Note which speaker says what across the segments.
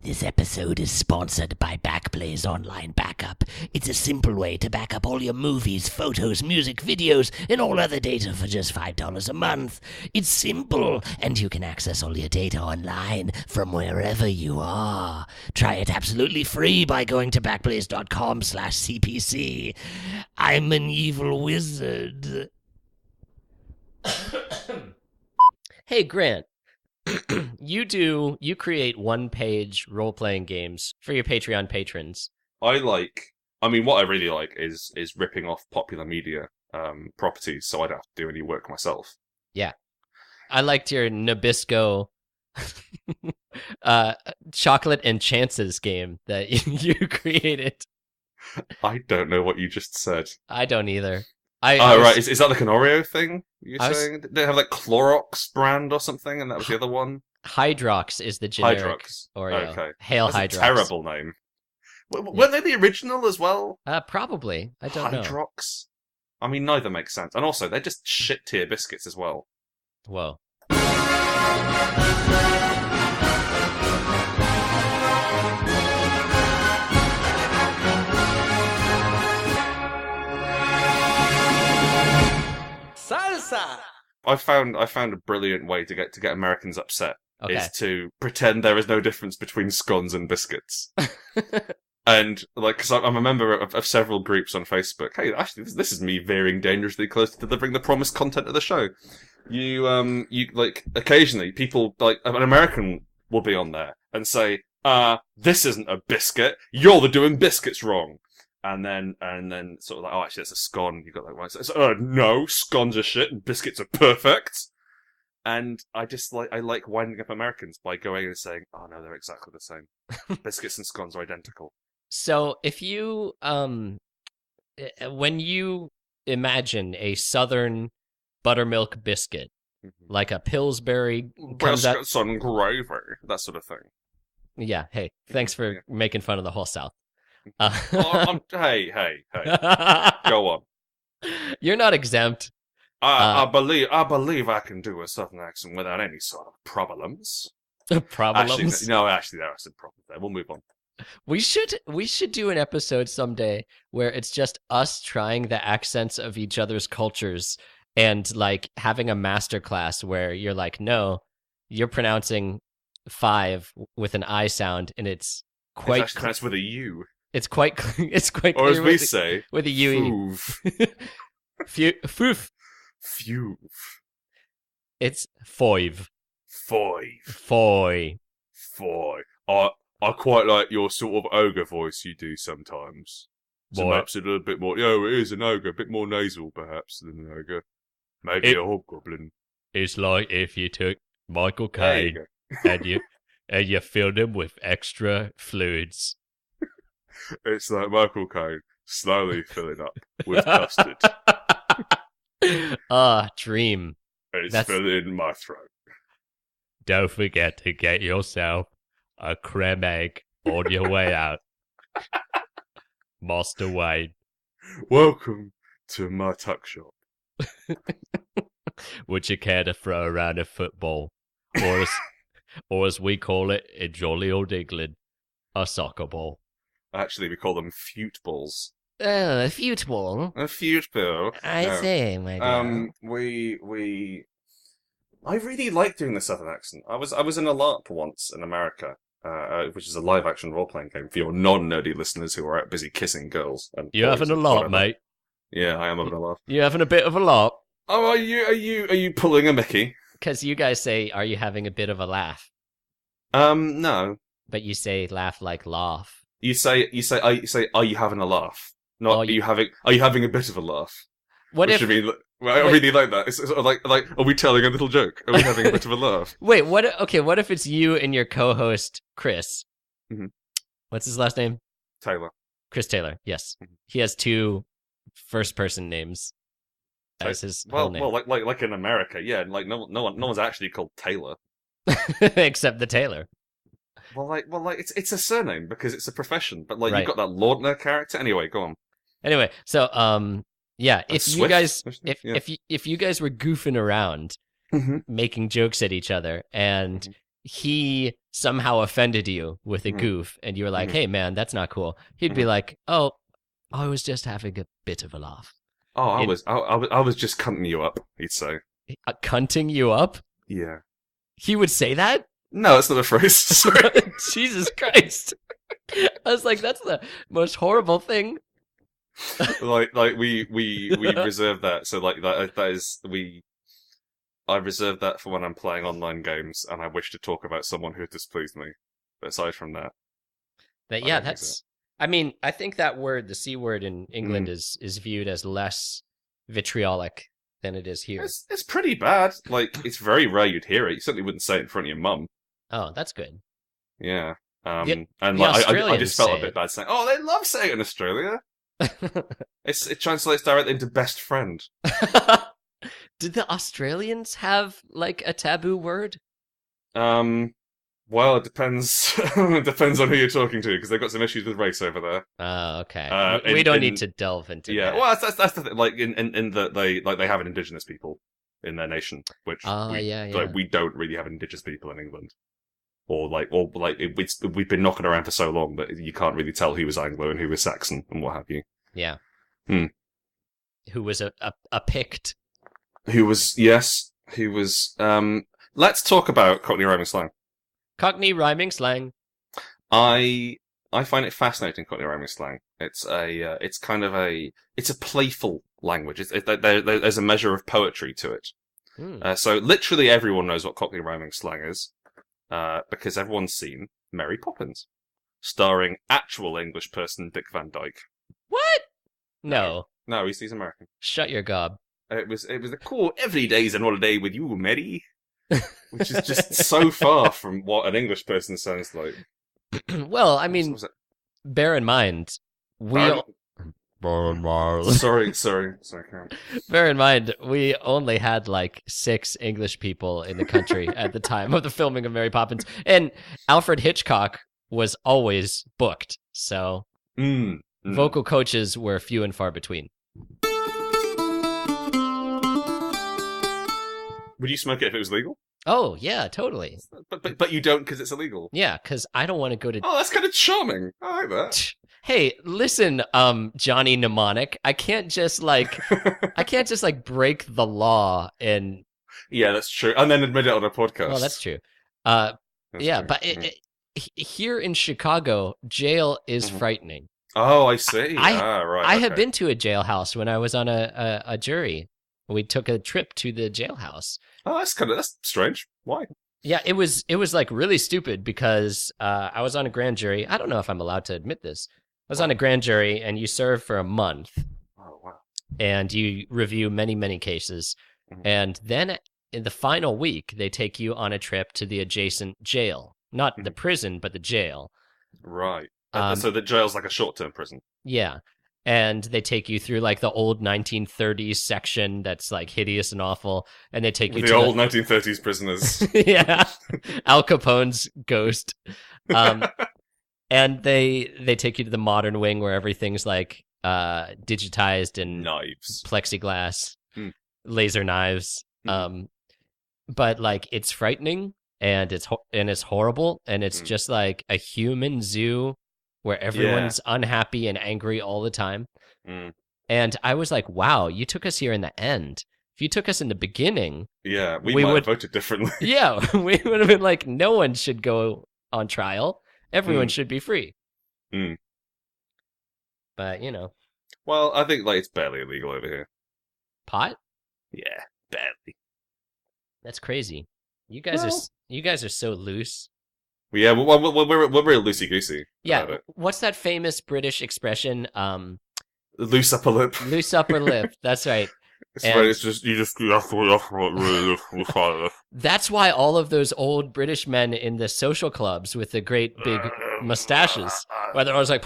Speaker 1: This episode is sponsored by Backblaze Online Backup. It's a simple way to back up all your movies, photos, music, videos, and all other data for just $5 a month. It's simple, and you can access all your data online from wherever you are. Try it absolutely free by going to backblaze.com/CPC. I'm an evil wizard.
Speaker 2: Hey, Grant. You create one-page role-playing games for your Patreon patrons.
Speaker 3: What I really like is ripping off popular media properties, so I don't have to do any work myself.
Speaker 2: Yeah. I liked your Nabisco Chocolate and Chances game that you created.
Speaker 3: I don't know what you just said.
Speaker 2: I don't either.
Speaker 3: Right. Is that like an Oreo thing? You're saying? Did they have like Clorox brand or something, and that was the other one?
Speaker 2: Hydrox is the generic
Speaker 3: Hydrox.
Speaker 2: Oreo.
Speaker 3: Okay.
Speaker 2: Hail
Speaker 3: That's
Speaker 2: Hydrox.
Speaker 3: a terrible name. Weren't they the original as well?
Speaker 2: Probably. I don't know.
Speaker 3: Hydrox? I mean, neither makes sense. And also, they're just shit-tier biscuits as well.
Speaker 2: Whoa.
Speaker 4: Salsa!
Speaker 3: I found a brilliant way to get Americans upset.
Speaker 2: Okay.
Speaker 3: Is to pretend there is no difference between scones and biscuits. And, because I'm a member of several groups on Facebook. Hey, actually, this is me veering dangerously close to delivering the promised content of the show. You occasionally, people, an American will be on there and say, this isn't a biscuit, you're doing biscuits wrong. And then sort of like, oh, actually, it's a scone. You got that right. So, no, scones are shit and biscuits are perfect. And I like winding up Americans by going and saying, oh no, they're exactly the same. Biscuits and scones are identical.
Speaker 2: So if you, when you imagine a southern buttermilk biscuit, like a Pillsbury
Speaker 3: Biscuits and gravy, that sort of thing.
Speaker 2: Yeah, hey, thanks for making fun of the whole South.
Speaker 3: Hey, go on.
Speaker 2: You're not exempt.
Speaker 3: I believe I can do a southern accent without any sort of problems.
Speaker 2: Problems?
Speaker 3: Actually, there are some problems there. We'll move on.
Speaker 2: We should do an episode someday where it's just us trying the accents of each other's cultures and like having a master class where you're like, no, you're pronouncing 5 with an I sound, and it's quite
Speaker 3: pronounced with a U.
Speaker 2: It's quite clear.
Speaker 3: Or as we say,
Speaker 2: with a UE. Foof.
Speaker 3: Fuve.
Speaker 2: It's 5. 5.
Speaker 3: I quite like your sort of ogre voice you do sometimes. So perhaps a little bit more. It is an ogre, a bit more nasal perhaps than an ogre. Maybe a hobgoblin.
Speaker 2: It's like if you took Michael Caine and you filled him with extra fluids.
Speaker 3: It's like Michael Caine slowly filling up with custard.
Speaker 2: Dream.
Speaker 3: It's filling my throat.
Speaker 2: Don't forget to get yourself a creme egg on your way out. Master Wayne.
Speaker 3: Welcome to my tuck shop.
Speaker 2: Would you care to throw around a football? Or as we call it in jolly old England, a soccer ball.
Speaker 3: Actually, we call them fute balls.
Speaker 1: Oh, a fute ball.
Speaker 3: A fute ball.
Speaker 1: I say, my dear.
Speaker 3: I really like doing the southern accent. I was in a LARP once in America, which is a live action role playing game for your non-nerdy listeners who are out busy kissing girls. And
Speaker 2: you having a LARP, mate?
Speaker 3: Yeah, I am having a laugh.
Speaker 2: You having a bit of a LARP?
Speaker 3: Oh, are you pulling a Mickey?
Speaker 2: Because you guys say, "Are you having a bit of a laugh?"
Speaker 3: No.
Speaker 2: But you say laugh like laugh.
Speaker 3: You say, are you having a laugh? Not are you having a bit of a laugh?
Speaker 2: What
Speaker 3: Which
Speaker 2: if?
Speaker 3: I really like that. It's sort of like, are we telling a little joke? Are we having a bit of a laugh?
Speaker 2: Wait, what? Okay, what if it's you and your co-host Chris?
Speaker 3: Mm-hmm.
Speaker 2: What's his last name?
Speaker 3: Taylor.
Speaker 2: Chris Taylor. Yes,
Speaker 3: Mm-hmm.
Speaker 2: He has 2 first-person names as his whole name.
Speaker 3: Well, like in America, yeah. Like no one's actually called Taylor,
Speaker 2: except the Taylor.
Speaker 3: Well, it's a surname because it's a profession. But
Speaker 2: Right.
Speaker 3: You've got that Laudner character. Anyway, go on.
Speaker 2: Anyway, so yeah, if you guys
Speaker 3: Yeah.
Speaker 2: if you guys were goofing around, making jokes at each other, and he somehow offended you with a goof, and you were like, "Hey, man, that's not cool," he'd be like, "Oh, I was just having a bit of a laugh."
Speaker 3: Oh, I was just cunting you up, he'd say.
Speaker 2: Cunting you up?
Speaker 3: Yeah.
Speaker 2: He would say that?
Speaker 3: No, that's not a phrase. Sorry.
Speaker 2: Jesus Christ. I was like, that's the most horrible thing.
Speaker 3: like we reserve that. So like that is I reserve that for when I'm playing online games and I wish to talk about someone who displeased me. But aside from that,
Speaker 2: I mean, I think that word, the C word in England, is viewed as less vitriolic than it is here.
Speaker 3: It's pretty bad. Like, it's very rare you'd hear it. You certainly wouldn't say it in front of your mum.
Speaker 2: Oh, that's good.
Speaker 3: Yeah. And like, I just felt a bit bad saying, "Oh, they love saying it in Australia." It translates directly into best friend.
Speaker 2: Did the Australians have like a taboo word?
Speaker 3: Well, it depends. It depends on who you're talking to, because they've got some issues with race over there.
Speaker 2: Oh, okay. We don't need to delve into that.
Speaker 3: Yeah, well, that's the thing. Like in that they have an indigenous people in their nation, which we don't really have indigenous people in England. We've been knocking around for so long that you can't really tell who was Anglo and who was Saxon and what have you.
Speaker 2: Yeah. Who was a Pict?
Speaker 3: Who was let's talk about Cockney rhyming slang.
Speaker 2: Cockney rhyming slang.
Speaker 3: I find it fascinating, Cockney rhyming slang. It's a playful language. There's a measure of poetry to it. So literally everyone knows what Cockney rhyming slang is, because everyone's seen Mary Poppins, starring actual English person Dick Van Dyke.
Speaker 2: What? No,
Speaker 3: he's American.
Speaker 2: Shut your gob.
Speaker 3: It was a cool every day's an holiday with you, Mary. Which is just so far from what an English person sounds like.
Speaker 2: Well, I mean, bear in mind,
Speaker 3: Sorry, Karen.
Speaker 2: Bear in mind, we only had like 6 English people in the country at the time of the filming of Mary Poppins, and Alfred Hitchcock was always booked, so vocal coaches were few and far between.
Speaker 3: Would you smoke it if it was legal?
Speaker 2: Oh, yeah, totally.
Speaker 3: But you don't because it's illegal.
Speaker 2: Yeah, because I don't want to go to...
Speaker 3: Oh, that's kind of charming. I like that.
Speaker 2: Hey, listen, Johnny Mnemonic. I can't just break the law and...
Speaker 3: Yeah, that's true. And then admit it on a podcast.
Speaker 2: Well, that's true. Here in Chicago, jail is frightening.
Speaker 3: Oh, I see.
Speaker 2: Right. I
Speaker 3: Okay.
Speaker 2: have been to a jailhouse when I was on a jury. We took a trip to the jailhouse.
Speaker 3: Oh, that's strange. Why?
Speaker 2: Yeah, it was like really stupid because I was on a grand jury. I don't know if I'm allowed to admit this. I was on a grand jury, and you serve for a month.
Speaker 3: Oh, wow.
Speaker 2: And you review many, many cases. And then in the final week, they take you on a trip to the adjacent jail. Not the prison, but the jail.
Speaker 3: Right. So the jail's like a short-term prison.
Speaker 2: Yeah. And they take you through like the old 1930s section that's like hideous and awful, and they take you to
Speaker 3: the old 1930s prisoners.
Speaker 2: Yeah, Al Capone's ghost. And they take you to the modern wing where everything's like digitized and
Speaker 3: knives,
Speaker 2: plexiglass, laser knives. But like it's frightening and it's horrible, and it's just like a human zoo where everyone's unhappy and angry all the time. And I was like, wow, you took us here in the end. If you took us in the beginning...
Speaker 3: Yeah, we might have voted differently.
Speaker 2: Yeah, we would have been like, no one should go on trial. Everyone should be free. But, you know.
Speaker 3: Well, I think like it's barely illegal over here.
Speaker 2: Pot?
Speaker 3: Yeah, barely.
Speaker 2: That's crazy. You guys are so loose.
Speaker 3: Yeah, we're real loosey-goosey.
Speaker 2: Yeah, what's that famous British expression?
Speaker 3: Loose upper lip.
Speaker 2: Loose upper lip, that's right.
Speaker 3: It's just, you have to really
Speaker 2: That's why all of those old British men in the social clubs with the great big mustaches, where they're always like...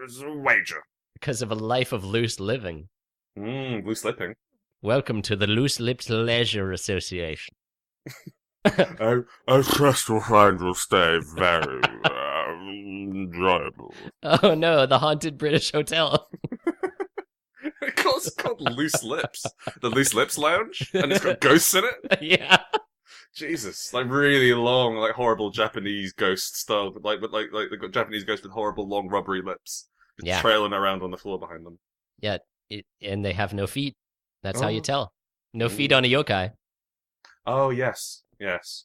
Speaker 3: It's a wager.
Speaker 2: Because of a life of loose living.
Speaker 3: Loose lipping.
Speaker 2: Welcome to the Loose Lips Leisure Association.
Speaker 3: I trust your find will stay very enjoyable.
Speaker 2: Oh no, the haunted British hotel.
Speaker 3: It's called Loose Lips. The Loose Lips Lounge? And it's got ghosts in it?
Speaker 2: Yeah.
Speaker 3: Jesus, like really long, like horrible Japanese ghost style, but like they've got Japanese ghosts with horrible long rubbery lips, just
Speaker 2: Yeah.
Speaker 3: trailing around on the floor behind them.
Speaker 2: Yeah, and they have no feet. That's how you
Speaker 3: Oh.
Speaker 2: tell. No feet
Speaker 3: Ooh.
Speaker 2: on a yokai.
Speaker 3: Oh yes, yes.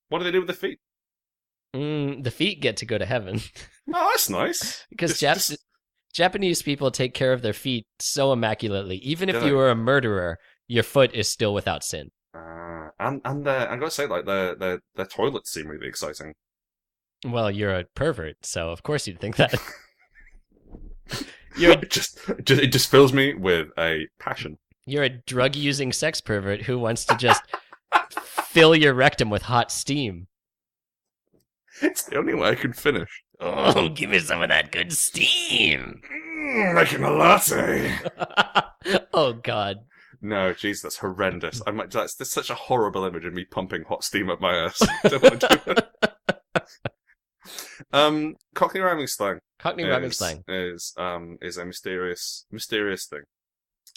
Speaker 3: What do they do with the feet?
Speaker 2: The feet get to go to heaven.
Speaker 3: Oh, that's nice.
Speaker 2: Because
Speaker 3: Just-
Speaker 2: Japanese people take care of their feet so immaculately. Even if
Speaker 3: Do
Speaker 2: you
Speaker 3: they?
Speaker 2: were a murderer, your foot is still without sin.
Speaker 3: and I gotta say, like their toilets seem really exciting.
Speaker 2: Well, you're a pervert, so of course you'd think that. You're
Speaker 3: It just fills me with a passion.
Speaker 2: You're a drug-using sex pervert who wants to just fill your rectum with hot steam.
Speaker 3: It's the only way I can finish.
Speaker 1: Oh, give me some of that good steam.
Speaker 3: Making a latte.
Speaker 2: Oh, God.
Speaker 3: No, jeez, that's horrendous. That's such a horrible image of me pumping hot steam up my ass. Don't want to do that. Cockney rhyming slang.
Speaker 2: Cockney rhyming slang.
Speaker 3: Is a mysterious thing.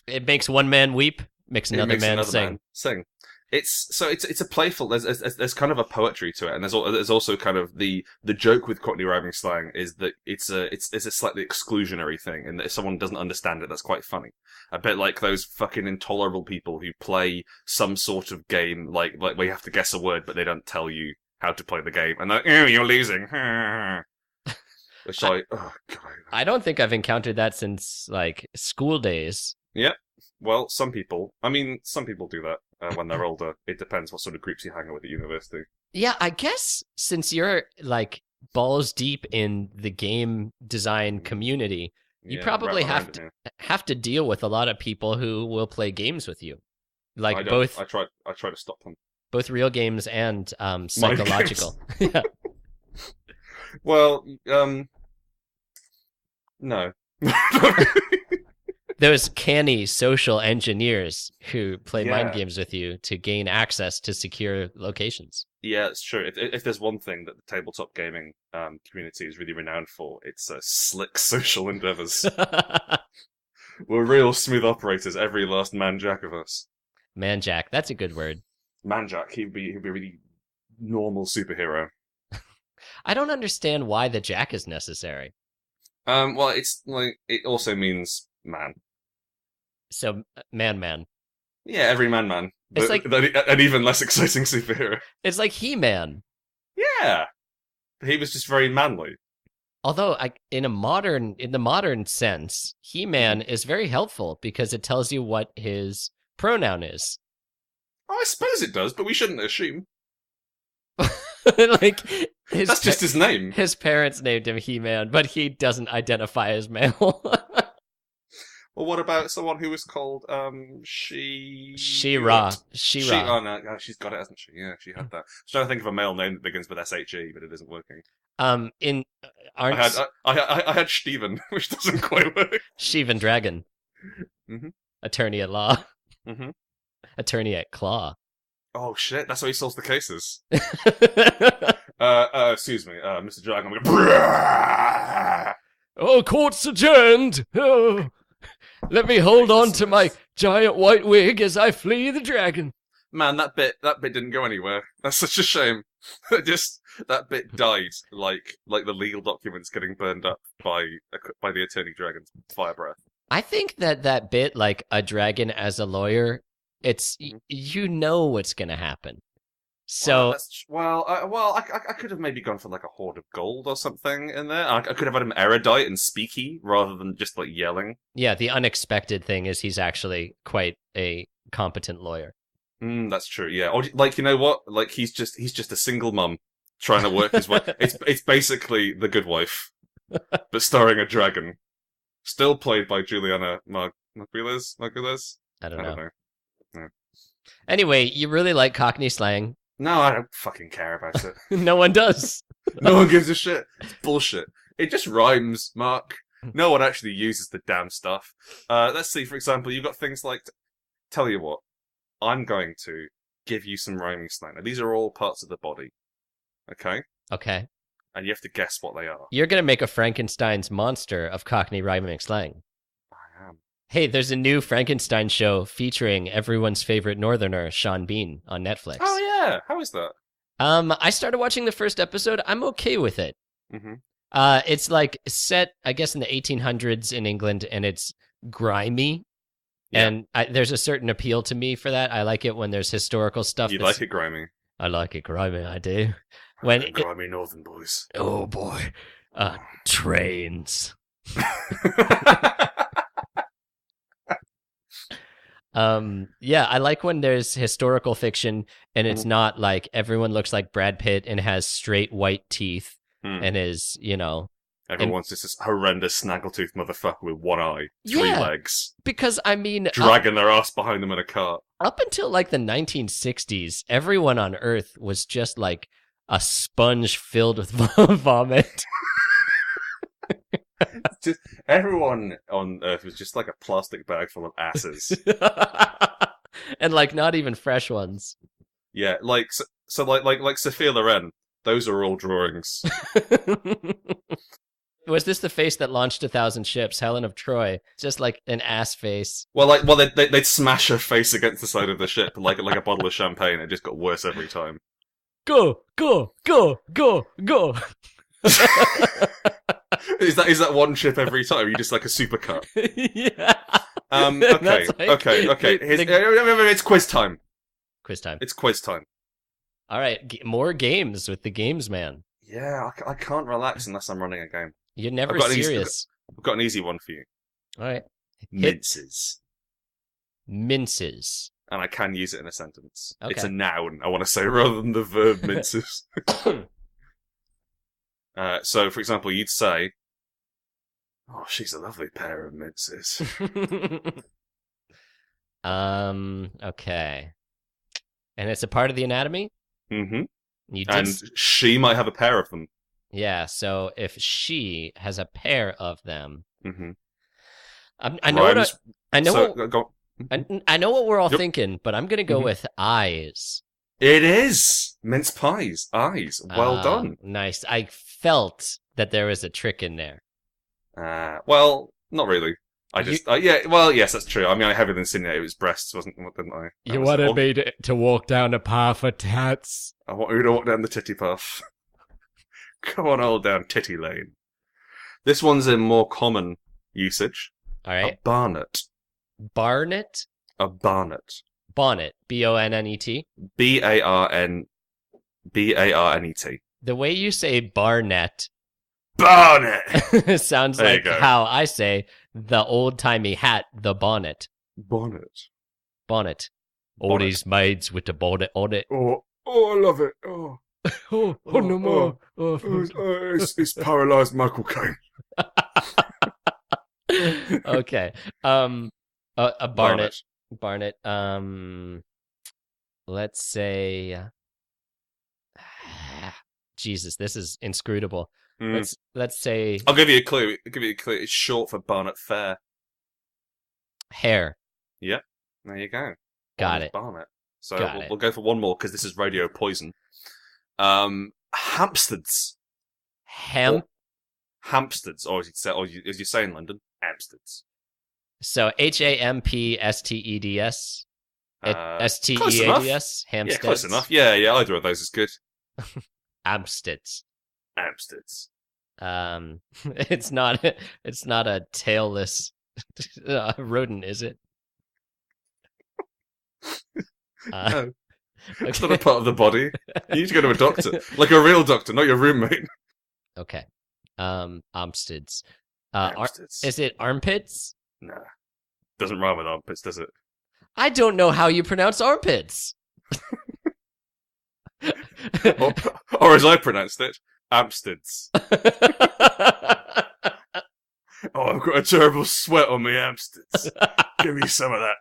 Speaker 2: It makes one man weep, makes another man
Speaker 3: sing. It's a playful. There's kind of a poetry to it, and there's also kind of the joke with Cockney rhyming slang is that it's a slightly exclusionary thing, and that if someone doesn't understand it, that's quite funny. A bit like those fucking intolerable people who play some sort of game like where you have to guess a word, but they don't tell you how to play the game, and they're, oh, you're losing. Which oh god.
Speaker 2: I don't think I've encountered that since like school days.
Speaker 3: Yeah. Well, some people do that when they're older. It depends what sort of groups you hang out with at university.
Speaker 2: Yeah, I guess since you're like balls deep in the game design community, you probably have to deal with a lot of people who will play games with you. Like
Speaker 3: I
Speaker 2: both
Speaker 3: I try to stop them.
Speaker 2: Both real games and psychological. Yeah.
Speaker 3: Well, no.
Speaker 2: Those canny social engineers who play mind
Speaker 3: Yeah.
Speaker 2: games with you to gain access to secure locations.
Speaker 3: Yeah, it's true. If there's one thing that the tabletop gaming community is really renowned for, it's slick social endeavors. We're real smooth operators, every last man-jack of us.
Speaker 2: Man-jack, that's a good word.
Speaker 3: Man-jack, he'd be a really normal superhero.
Speaker 2: I don't understand why the jack is necessary.
Speaker 3: Well, it's like it also means man.
Speaker 2: So, man.
Speaker 3: Yeah, every man.
Speaker 2: It's like
Speaker 3: an even less exciting superhero.
Speaker 2: It's like He-Man.
Speaker 3: Yeah, he was just very manly.
Speaker 2: Although, in the modern sense, He-Man is very helpful because it tells you what his pronoun is.
Speaker 3: Oh, I suppose it does, but we shouldn't assume.
Speaker 2: Like
Speaker 3: that's just his name.
Speaker 2: His parents named him He-Man, but he doesn't identify as male.
Speaker 3: Well, what about someone who was called
Speaker 2: She-Ra.
Speaker 3: Oh no, she's got it, hasn't she? Yeah, she had that. I was trying to think of a male name that begins with SHE, but it isn't working. I had Steven, which doesn't quite work.
Speaker 2: Sheevan Dragon.
Speaker 3: Mm-hmm.
Speaker 2: Attorney at law.
Speaker 3: Mm-hmm.
Speaker 2: Attorney at claw.
Speaker 3: Oh shit, that's how he solves the cases. Excuse me, Mr. Dragon. I'm going.
Speaker 2: Oh, court's adjourned. Oh, let me hold on to my giant white wig as I flee the dragon.
Speaker 3: Man, that bit didn't go anywhere. That's such a shame. That bit died like the legal documents getting burned up by the Attorney Dragon's fire breath.
Speaker 2: I think that bit, like a dragon as a lawyer, it's you know what's gonna happen. So
Speaker 3: I could have maybe gone for like a hoard of gold or something in there. I could have had him erudite and speaky rather than just like yelling.
Speaker 2: Yeah, the unexpected thing is he's actually quite a competent lawyer.
Speaker 3: That's true. Yeah, or like you know what? Like he's just a single mum trying to work his way. It's basically The Good Wife, but starring a dragon. Still played by Juliana Margulies.
Speaker 2: I don't know.
Speaker 3: No.
Speaker 2: Anyway, you really like Cockney slang.
Speaker 3: No, I don't fucking care about it.
Speaker 2: No one does.
Speaker 3: No one gives a shit. It's bullshit. It just rhymes, Mark. No one actually uses the damn stuff. Let's see, for example, you've got things like... Tell you what, I'm going to give you some rhyming slang. Now, these are all parts of the body. Okay?
Speaker 2: Okay.
Speaker 3: And you have to guess what they are.
Speaker 2: You're going to make a Frankenstein's monster of Cockney rhyming slang.
Speaker 3: I am.
Speaker 2: Hey, there's a new Frankenstein show featuring everyone's favorite Northerner, Sean Bean, on Netflix.
Speaker 3: Oh yeah, how is that?
Speaker 2: I started watching the first episode. I'm okay with it.
Speaker 3: Mm-hmm.
Speaker 2: It's like set, I guess, in the 1800s in England, and it's grimy.
Speaker 3: Yeah.
Speaker 2: And there's a certain appeal to me for that. I like it when there's historical stuff.
Speaker 3: You like it grimy?
Speaker 2: I like it grimy, I do.
Speaker 3: Grimy northern boys.
Speaker 2: Oh boy. Trains. Yeah, I like when there's historical fiction and it's not like everyone looks like Brad Pitt and has straight white teeth and is,
Speaker 3: everyone wants this horrendous snaggletooth motherfucker with one eye, three legs.
Speaker 2: Because, I mean...
Speaker 3: dragging their ass behind them in a cart.
Speaker 2: Up until, like, the 1960s, everyone on Earth was just, like, a sponge filled with vomit.
Speaker 3: Just, everyone on Earth was just like a plastic bag full of asses.
Speaker 2: And, like, not even fresh ones.
Speaker 3: Yeah, like Sophia Loren, those are all drawings.
Speaker 2: Was this the face that launched 1,000 ships, Helen of Troy? Just like an ass face.
Speaker 3: Well, they'd smash her face against the side of the ship like a bottle of champagne. It just got worse every time.
Speaker 2: Go, go, go, go, go.
Speaker 3: Is that one ship every time? You just like a supercut?
Speaker 2: Yeah.
Speaker 3: Okay. It's quiz time.
Speaker 2: Quiz time.
Speaker 3: It's quiz time.
Speaker 2: All right, more games with the games man.
Speaker 3: Yeah, I can't relax unless I'm running a game.
Speaker 2: You're never serious.
Speaker 3: I've got an easy one for you.
Speaker 2: All right.
Speaker 3: Minces.
Speaker 2: Minces.
Speaker 3: And I can use it in a sentence.
Speaker 2: Okay.
Speaker 3: It's a noun, I want to say, rather than the verb minces. So, for example, you'd say, "Oh, she's a lovely pair of minces."
Speaker 2: Okay. And it's a part of the anatomy?
Speaker 3: Mm-hmm. And she might have a pair of them.
Speaker 2: Yeah, so if she has a pair of them...
Speaker 3: Mm-hmm.
Speaker 2: I know what we're all thinking, but I'm going to go with eyes.
Speaker 3: It is! Mince pies. Eyes. Well done.
Speaker 2: Nice. I felt that there was a trick in there.
Speaker 3: Well, not really. Yes, that's true. I mean, I heavily insinuated it was breasts, didn't I?
Speaker 2: You wanted me to walk down a path of tats?
Speaker 3: I want you to walk down the titty path. Come on, all down titty lane. This one's in more common usage.
Speaker 2: All right.
Speaker 3: A barnet.
Speaker 2: Barnet?
Speaker 3: A barnet.
Speaker 2: Bonnet. B-O-N-N-E-T?
Speaker 3: B-A-R-N-E-T.
Speaker 2: The way you say barnet...
Speaker 3: Barnet!
Speaker 2: sounds like how I say the old-timey hat, the bonnet.
Speaker 3: Bonnet.
Speaker 2: Bonnet. All these maids with the bonnet on it.
Speaker 3: Oh, I love it. Oh.
Speaker 2: No more.
Speaker 3: It's paralysed Michael Caine.
Speaker 2: Okay. A barnet. Barnet. Let's say. Jesus, this is inscrutable. Let's say.
Speaker 3: I'll give you a clue. It's short for Barnet Fair.
Speaker 2: Hair.
Speaker 3: Yeah. There you go.
Speaker 2: Got it.
Speaker 3: Barnet. So we'll go for one more because this is radio poison. Hampsteads. Hampsteads, or as you say in London, Hampsteads.
Speaker 2: So Hampsteads. Steads. Hampsteads.
Speaker 3: Yeah, close enough. Yeah, either of those is good.
Speaker 2: Hampsteads.
Speaker 3: Hampsteads.
Speaker 2: It's not a tailless rodent, is it?
Speaker 3: No. It's not a part of the body. You need to go to a doctor. Like a real doctor, not your roommate.
Speaker 2: Okay. Hampsteads.
Speaker 3: Hampsteads.
Speaker 2: Is it armpits?
Speaker 3: Nah. Doesn't rhyme with armpits, does it?
Speaker 2: I don't know how you pronounce armpits.
Speaker 3: or as I pronounced it, Hampsteads. Oh, I've got a terrible sweat on my Hampsteads. Give me some of that.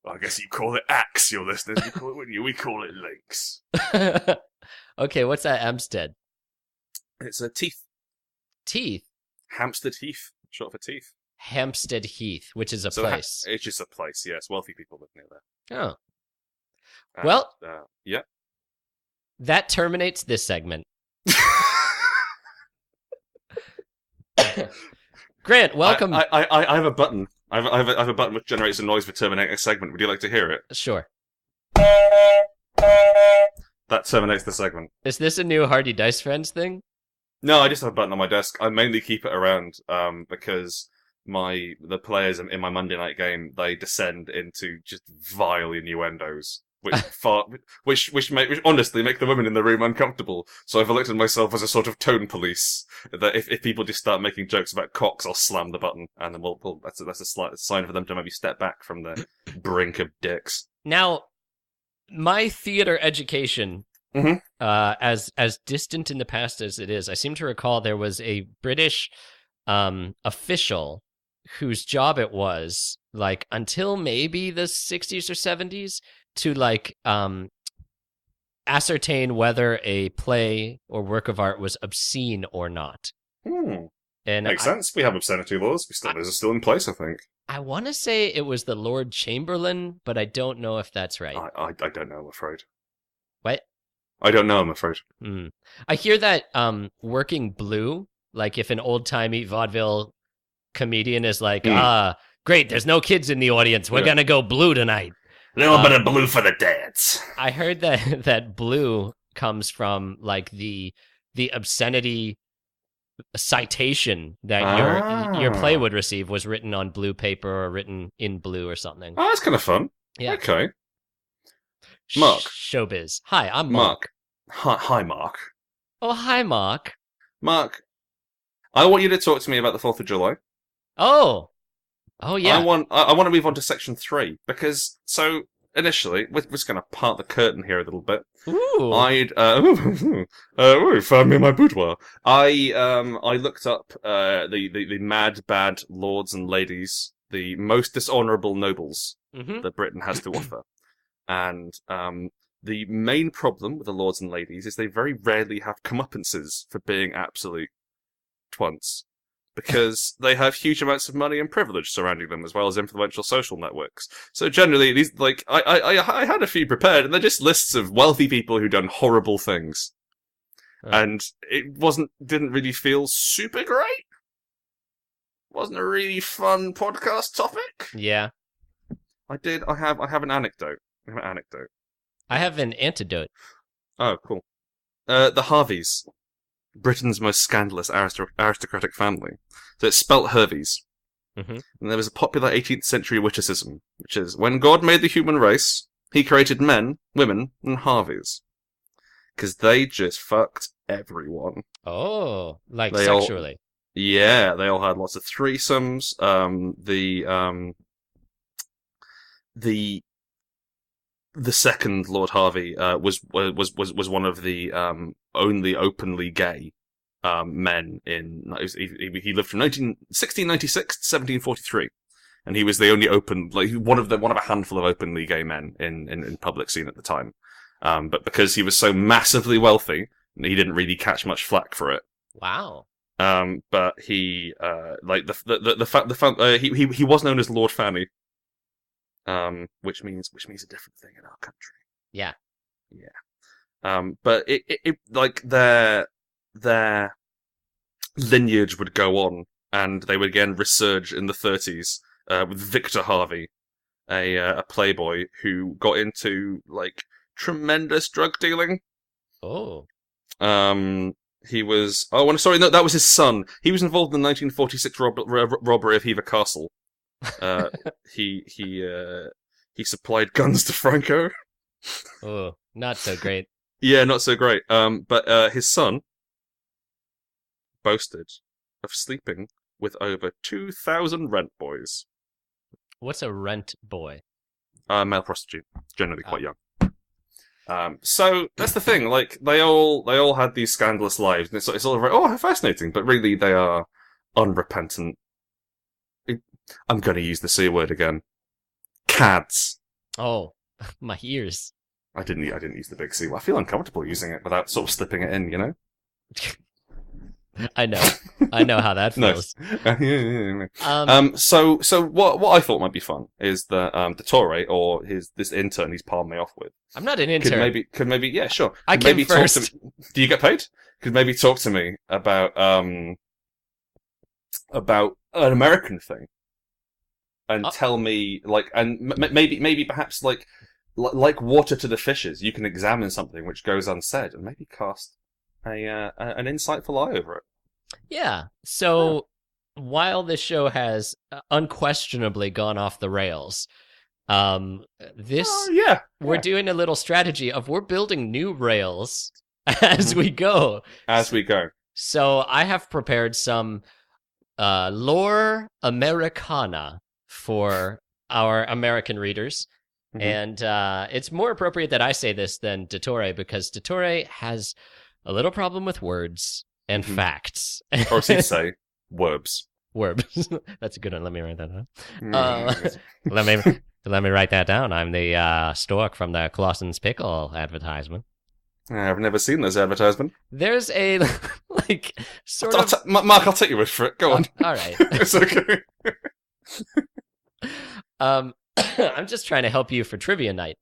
Speaker 3: I guess you call it axe, your listeners. You call it, wouldn't you? We call it links.
Speaker 2: Okay, what's that Hampstead?
Speaker 3: It's a teeth.
Speaker 2: Teeth?
Speaker 3: Hampstead Heath, short for teeth.
Speaker 2: Hampstead Heath, which is a place.
Speaker 3: It's just a place, yes. Wealthy people live near there.
Speaker 2: Oh.
Speaker 3: And,
Speaker 2: well,
Speaker 3: yeah.
Speaker 2: That terminates this segment. Grant, welcome.
Speaker 3: I have a button. I have a button which generates a noise for terminating a segment. Would you like to hear it?
Speaker 2: Sure.
Speaker 3: That terminates the segment.
Speaker 2: Is this a new Hardy Dice Friends thing?
Speaker 3: No, I just have a button on my desk. I mainly keep it around because the players in my Monday night game, they descend into just vile innuendos, which honestly make the women in the room uncomfortable. So I've elected myself as a sort of tone police. That if people just start making jokes about cocks, I'll slam the button, and then that's a slight sign for them to maybe step back from the brink of dicks.
Speaker 2: Now, my theater education,
Speaker 3: Mm-hmm.
Speaker 2: as distant in the past as it is, I seem to recall there was a British official whose job it was, like, until maybe the 60s or 70s, to, like, ascertain whether a play or work of art was obscene or not. And
Speaker 3: Makes sense. We have obscenity laws. Those are still in place, I think.
Speaker 2: I want to say it was the Lord Chamberlain, but I don't know if that's right.
Speaker 3: I don't know, I'm afraid.
Speaker 2: What?
Speaker 3: I don't know, I'm afraid.
Speaker 2: I hear that working blue, like if an old-timey vaudeville comedian is like, great, there's no kids in the audience, we're gonna go blue tonight.
Speaker 3: A little bit of blue for the dance.
Speaker 2: I heard that blue comes from, like, the obscenity citation that your play would receive was written on blue paper or written in blue or something.
Speaker 3: Oh, that's kind of fun.
Speaker 2: Yeah.
Speaker 3: Okay. Mark.
Speaker 2: Showbiz. Hi, I'm Mark.
Speaker 3: Hi, Mark.
Speaker 2: Oh, hi, Mark.
Speaker 3: Mark, I want you to talk to me about the 4th of July.
Speaker 2: Oh, yeah.
Speaker 3: I want to move on to section 3 because initially we're just going to part the curtain here a little bit.
Speaker 2: Ooh.
Speaker 3: Found me in my boudoir. I looked up the mad bad lords and ladies, the most dishonourable nobles that Britain has to offer, and the main problem with the lords and ladies is they very rarely have comeuppances for being absolute twunts. Because they have huge amounts of money and privilege surrounding them, as well as influential social networks. So generally, these, like, I had a few prepared, and they're just lists of wealthy people who've done horrible things. And it didn't really feel super great. Wasn't a really fun podcast topic.
Speaker 2: Yeah.
Speaker 3: I have an anecdote.
Speaker 2: I have an antidote.
Speaker 3: Oh, cool. The Herveys. Britain's most scandalous aristocratic family. So it's spelt Herveys. And there was a popular 18th century witticism, which is, when God made the human race, he created men, women, and Herveys. Because they just fucked everyone.
Speaker 2: Oh, like sexually.
Speaker 3: They all had lots of threesomes. The second Lord Hervey was one of the only openly gay men in. He lived from 1696 to 1743, and he was the only one of a handful of openly gay men in public scene at the time. But because he was so massively wealthy, he didn't really catch much flack for it.
Speaker 2: Wow.
Speaker 3: But he he was known as Lord Fanny. Which means a different thing in our country.
Speaker 2: Yeah.
Speaker 3: But it like their lineage would go on, and they would again resurge in the 30s with Victor Hervey, a playboy who got into, like, tremendous drug dealing.
Speaker 2: Oh.
Speaker 3: He was. Oh, I'm sorry. No, that was his son. He was involved in the 1946 robbery of Hever Castle. He supplied guns to Franco.
Speaker 2: Oh, not so great.
Speaker 3: Yeah, not so great. But his son boasted of sleeping with over 2,000 rent boys.
Speaker 2: What's a rent boy?
Speaker 3: Male prostitute, generally quite young. So that's the thing. Like, they all had these scandalous lives, and it's all very, how fascinating. But really, they are unrepentant. I'm going to use the C word again. Cads.
Speaker 2: Oh, my ears.
Speaker 3: I didn't use the big C. I feel uncomfortable using it without sort of slipping it in, you know?
Speaker 2: I know how that feels.
Speaker 3: So what I thought might be fun is that Dottore, or this intern he's palmed me off with.
Speaker 2: I'm not an intern.
Speaker 3: Could maybe yeah, sure.
Speaker 2: I came first.
Speaker 3: Do you get paid? Could maybe talk to me about an American thing. and tell me, like, and maybe perhaps like water to the fishes, you can examine something which goes unsaid and maybe cast an insightful eye over it.
Speaker 2: Yeah. So while this show has unquestionably gone off the rails, we're doing a little strategy of we're building new rails as we go. So I have prepared some lore Americana for our American readers. And it's more appropriate that I say this than Dottore, because Dottore has a little problem with words and facts.
Speaker 3: Or as he'd say, werbs.
Speaker 2: Werbs. That's a good one. Let me write that down. Let me write that down. I'm the stork from the Clausen's Pickle advertisement.
Speaker 3: I've never seen this advertisement.
Speaker 2: There's a, like,
Speaker 3: Mark, I'll take you with for it. Go on.
Speaker 2: All right.
Speaker 3: It's okay.
Speaker 2: I'm just trying to help you for trivia night.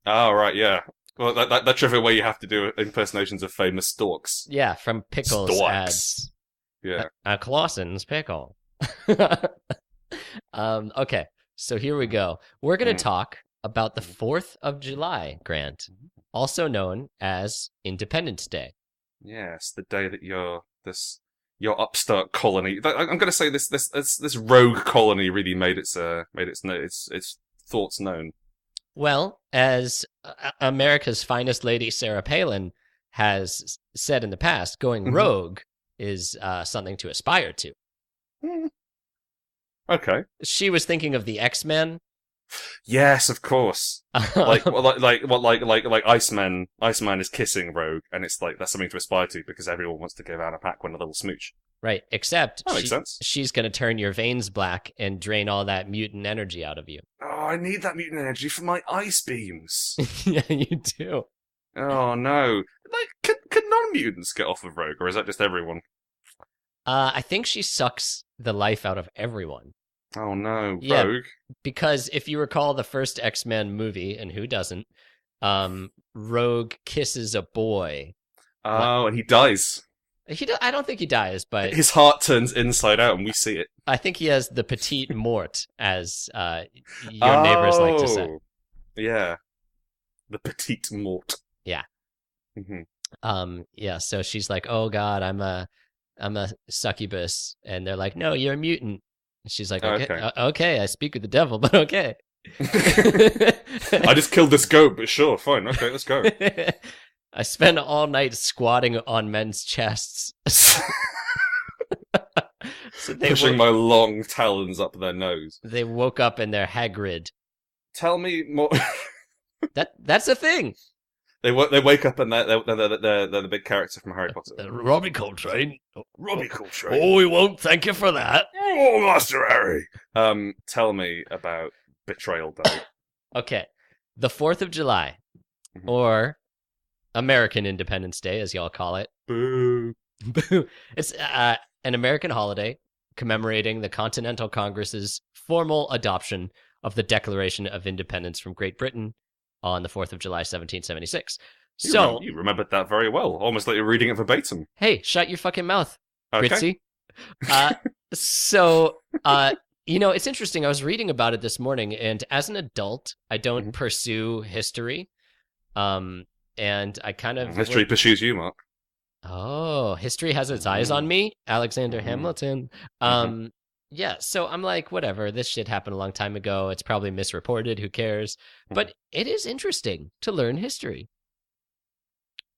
Speaker 3: Oh, right, yeah. Well, that trivia where you have to do impersonations of famous storks.
Speaker 2: Yeah, from Pickles
Speaker 3: Storks.
Speaker 2: ads.
Speaker 3: Yeah.
Speaker 2: A Clausen's Pickle. Okay, so here we go. We're going to talk about the 4th of July, Grant, also known as Independence Day.
Speaker 3: Yes, the day that your upstart colony. I'm going to say this rogue colony really made its thoughts known.
Speaker 2: Well, as America's finest lady, Sarah Palin, has said in the past, going rogue is something to aspire to.
Speaker 3: Okay.
Speaker 2: She was thinking of the X-Men.
Speaker 3: Yes, of course. like Iceman. Iceman is kissing Rogue, and it's like that's something to aspire to because everyone wants to give Anna Paquin a little smooch.
Speaker 2: Right, except
Speaker 3: that makes sense.
Speaker 2: She's going to turn your veins black and drain all that mutant energy out of you.
Speaker 3: Oh, I need that mutant energy for my ice beams.
Speaker 2: Yeah, you do.
Speaker 3: Oh no! Like, can non-mutants get off of Rogue, or is that just everyone?
Speaker 2: I think she sucks the life out of everyone.
Speaker 3: Oh no,
Speaker 2: yeah,
Speaker 3: Rogue.
Speaker 2: Because if you recall the first X-Men movie, and who doesn't, Rogue kisses a boy.
Speaker 3: Oh, and he dies.
Speaker 2: I don't think he dies, but
Speaker 3: his heart turns inside out, and we see it.
Speaker 2: I think he has the petite mort, as your neighbors like to say.
Speaker 3: Yeah, the petite mort.
Speaker 2: Yeah. Yeah. So she's like, "Oh God, I'm a succubus," and they're like, "No, you're a mutant." And she's like, "Okay, I speak with the devil, but okay."
Speaker 3: I just killed this goat, but sure, fine. Okay, let's go.
Speaker 2: I spent all night squatting on men's chests. So
Speaker 3: pushing my long talons up their nose.
Speaker 2: They woke up in their Hagrid.
Speaker 3: Tell me more.
Speaker 2: That's a thing.
Speaker 3: They wake up and they're the big character from Harry Potter.
Speaker 1: Robbie Coltrane.
Speaker 3: Robbie Coltrane.
Speaker 1: Oh, we won't thank you for that.
Speaker 3: Oh, Master Harry. Tell me about Betrayal Day.
Speaker 2: Okay. The 4th of July, or American Independence Day, as y'all call it.
Speaker 3: Boo.
Speaker 2: Boo. It's an American holiday commemorating the Continental Congress's formal adoption of the Declaration of Independence from Great Britain on the 4th of July, 1776.
Speaker 3: You remembered that very well, almost like you're reading it verbatim.
Speaker 2: Hey, shut your fucking mouth,
Speaker 3: okay.
Speaker 2: Ritzy. It's interesting. I was reading about it this morning, and as an adult, I don't pursue history. And I kind of...
Speaker 3: History pursues you, Mark.
Speaker 2: Oh, history has its eyes on me? Alexander Hamilton. Yeah, so I'm like, whatever, this shit happened a long time ago. It's probably misreported. Who cares? But it is interesting to learn history.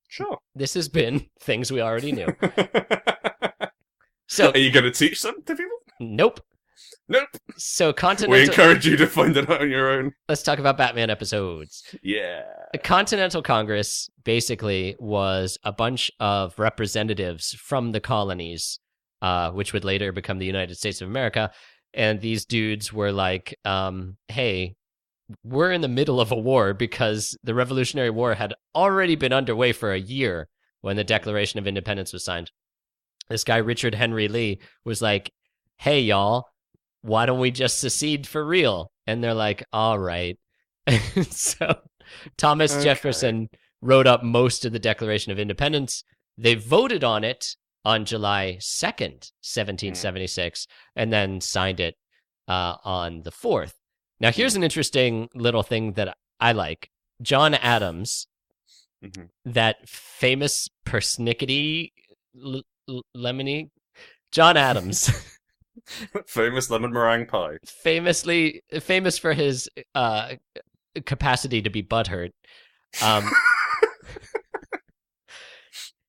Speaker 3: Sure.
Speaker 2: This has been things we already knew. So,
Speaker 3: are you going to teach them to people?
Speaker 2: Nope. So
Speaker 3: We encourage you to find it out on your own.
Speaker 2: Let's talk about Batman episodes.
Speaker 3: Yeah.
Speaker 2: The Continental Congress basically was a bunch of representatives from the colonies, which would later become the United States of America. And these dudes were like, hey, we're in the middle of a war because the Revolutionary War had already been underway for a year when the Declaration of Independence was signed. This guy, Richard Henry Lee, was like, hey, y'all, why don't we just secede for real? And they're like, all right. So Thomas Jefferson wrote up most of the Declaration of Independence. They voted on it on July 2nd, 1776, and then signed it on the 4th. Now, here's an interesting little thing that I like. John Adams, that famous persnickety lemony. John Adams.
Speaker 3: Famous lemon meringue pie.
Speaker 2: Famous for his capacity to be butthurt.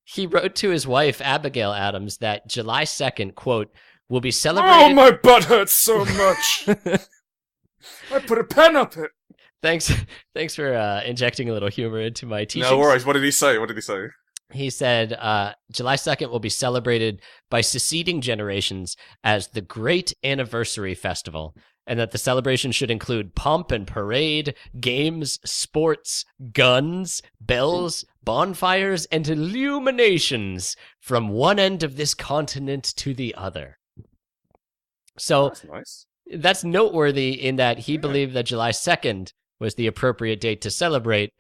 Speaker 2: He wrote to his wife, Abigail Adams, that July 2nd, quote, will be celebrated...
Speaker 3: Oh, my butt hurts so much! I put a pen up it!
Speaker 2: Thanks for injecting a little humor into my teachings.
Speaker 3: No worries. What did he say?
Speaker 2: He said, July 2nd will be celebrated by succeeding generations as the Great Anniversary Festival, and that the celebration should include pomp and parade, games, sports, guns, bells, bonfires, and illuminations from one end of this continent to the other. So
Speaker 3: that's nice.
Speaker 2: That's noteworthy in that he believed that July 2nd was the appropriate date to celebrate,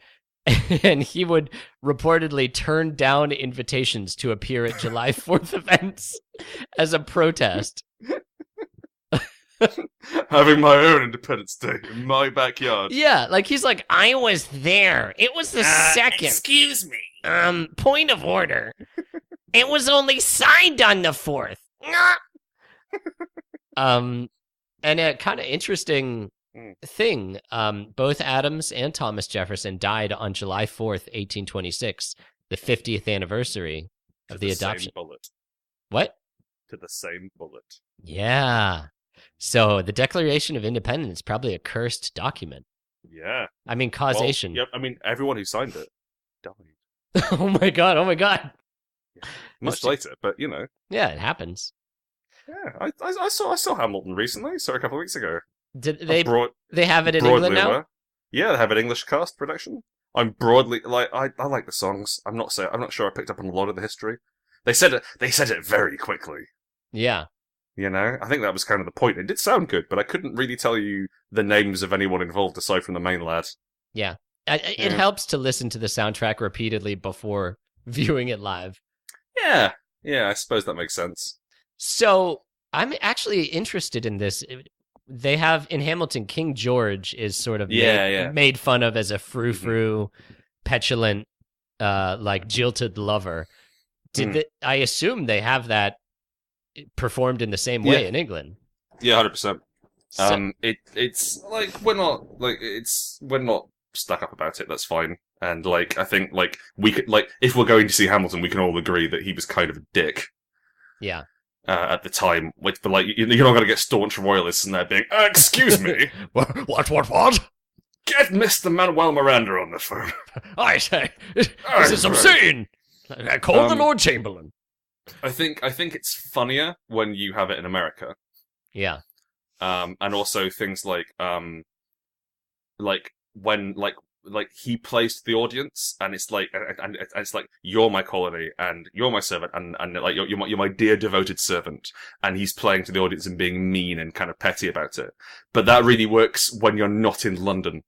Speaker 2: and he would reportedly turn down invitations to appear at July 4th events as a protest.
Speaker 3: Having my own Independence Day in my backyard.
Speaker 2: Yeah, like he's like, I was there. It was the 2nd.
Speaker 1: Excuse me.
Speaker 2: Point of order. It was only signed on the 4th. And a kind of interesting thing, both Adams and Thomas Jefferson died on July 4th, 1826, the 50th anniversary of the adoption.
Speaker 3: Same bullet.
Speaker 2: What?
Speaker 3: To the same bullet.
Speaker 2: Yeah. So the Declaration of Independence, probably a cursed document.
Speaker 3: Yeah.
Speaker 2: I mean, causation.
Speaker 3: Well, yep. I mean, everyone who signed it died.
Speaker 2: Oh my god.
Speaker 3: Yeah. Much later, but you know.
Speaker 2: Yeah, it happens.
Speaker 3: Yeah, I saw Hamilton recently. Saw a couple of weeks ago.
Speaker 2: Did they have it in England now?
Speaker 3: Aware. Yeah, they have an English cast production. I'm broadly like I like the songs. I'm not sure I picked up on a lot of the history. They said it very quickly.
Speaker 2: Yeah.
Speaker 3: You know, I think that was kind of the point. It did sound good, but I couldn't really tell you the names of anyone involved aside from the main lad.
Speaker 2: Yeah. It helps to listen to the soundtrack repeatedly before viewing it live.
Speaker 3: Yeah, I suppose that makes sense.
Speaker 2: So I'm actually interested in this. They have in Hamilton, King George is sort of made fun of as a frou-frou, petulant, like jilted lover. I assume they have that performed in the same way in England.
Speaker 3: Yeah, 100%. It's like we're not stuck up about it. That's fine. And like I think like we could like if we're going to see Hamilton, we can all agree that he was kind of a dick.
Speaker 2: Yeah.
Speaker 3: At the time, but like you're not going to get staunch royalists in there being, excuse me,
Speaker 2: what?
Speaker 3: Get Mr. Manuel Miranda on the phone.
Speaker 2: I say, this is obscene. Call the Lord Chamberlain.
Speaker 3: I think it's funnier when you have it in America.
Speaker 2: Yeah.
Speaker 3: And also things like when he plays to the audience, and it's like you're my colony, and you're my servant, and like you're my dear devoted servant, and he's playing to the audience and being mean and kind of petty about it. But that really works when you're not in London.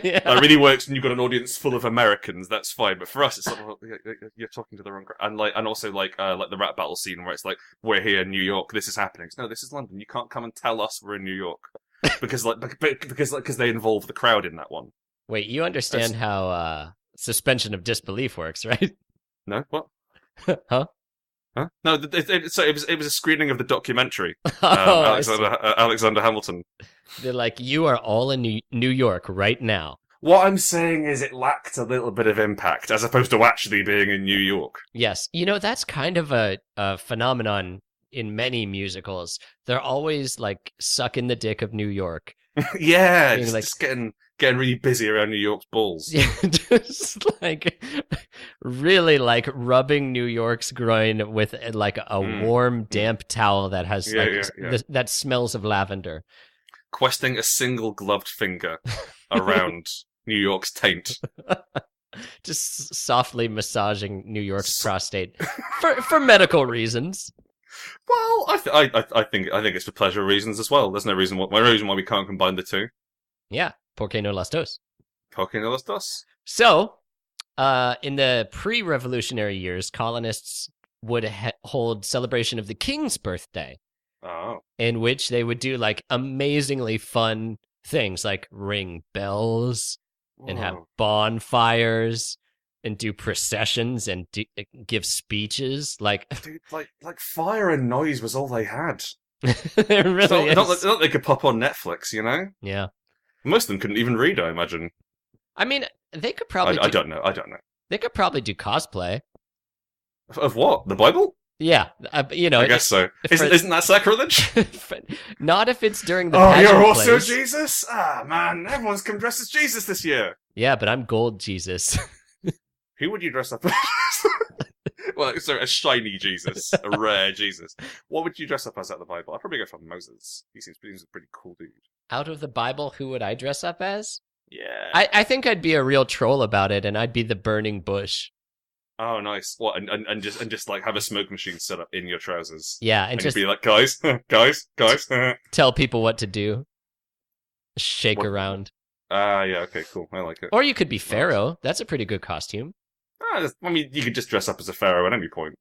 Speaker 2: Yeah.
Speaker 3: That really works when you've got an audience full of Americans. That's fine, but for us, it's like you're talking to the wrong crowd. And also like the rap battle scene where it's like we're here in New York, this is happening. No, this is London. You can't come and tell us we're in New York because they involve the crowd in that one.
Speaker 2: Wait, you understand how suspension of disbelief works, right?
Speaker 3: No, what?
Speaker 2: Huh?
Speaker 3: No, it was a screening of the documentary. Alexander Hamilton.
Speaker 2: They're like, you are all in New York right now.
Speaker 3: What I'm saying is it lacked a little bit of impact as opposed to actually being in New York.
Speaker 2: Yes. You know, that's kind of a phenomenon in many musicals. They're always like sucking the dick of New York.
Speaker 3: Yeah, just getting really busy around New York's balls.
Speaker 2: Yeah, just like really like rubbing New York's groin with like a warm, damp towel that has that smells of lavender.
Speaker 3: Questing a single gloved finger around New York's taint.
Speaker 2: Just softly massaging New York's prostate for medical reasons.
Speaker 3: Well, I think it's for pleasure reasons as well. There's no reason why we can't combine the two.
Speaker 2: Yeah, ¿por qué no las dos?
Speaker 3: ¿Por qué no las dos?
Speaker 2: So, in the pre-revolutionary years, colonists would hold celebration of the king's birthday
Speaker 3: Oh.
Speaker 2: in which they would do like amazingly fun things like ring bells and have
Speaker 3: Whoa.
Speaker 2: bonfires and do processions and give speeches. Like,
Speaker 3: Dude, like fire and noise was all they had.
Speaker 2: it really is.
Speaker 3: Not that they could pop on Netflix, you know?
Speaker 2: Yeah.
Speaker 3: Most of them couldn't even read, I imagine.
Speaker 2: I mean, they could probably
Speaker 3: I don't know.
Speaker 2: They could probably do cosplay.
Speaker 3: Of what? The Bible?
Speaker 2: Yeah, you know.
Speaker 3: I guess so. Isn't that sacrilege?
Speaker 2: Not if it's during the
Speaker 3: Oh,
Speaker 2: pageant
Speaker 3: you're also
Speaker 2: plays.
Speaker 3: Jesus? Ah, man, everyone's come dressed as Jesus this year.
Speaker 2: Yeah, but I'm gold Jesus.
Speaker 3: Who would you dress up as? Well, sorry, a shiny Jesus, a rare Jesus. What would you dress up as out of the Bible? I'd probably go for Moses. He seems a pretty cool dude.
Speaker 2: Out of the Bible, who would I dress up as?
Speaker 3: Yeah.
Speaker 2: I think I'd be a real troll about it, and I'd be the burning bush.
Speaker 3: Oh, nice. What? And just like have a smoke machine set up in your trousers.
Speaker 2: Yeah,
Speaker 3: And
Speaker 2: just
Speaker 3: you'd be like, guys.
Speaker 2: tell people what to do. Shake around.
Speaker 3: Yeah, okay, cool. I like it.
Speaker 2: Or you could be Pharaoh. That's a pretty good costume.
Speaker 3: I mean, you could just dress up as a pharaoh at any point.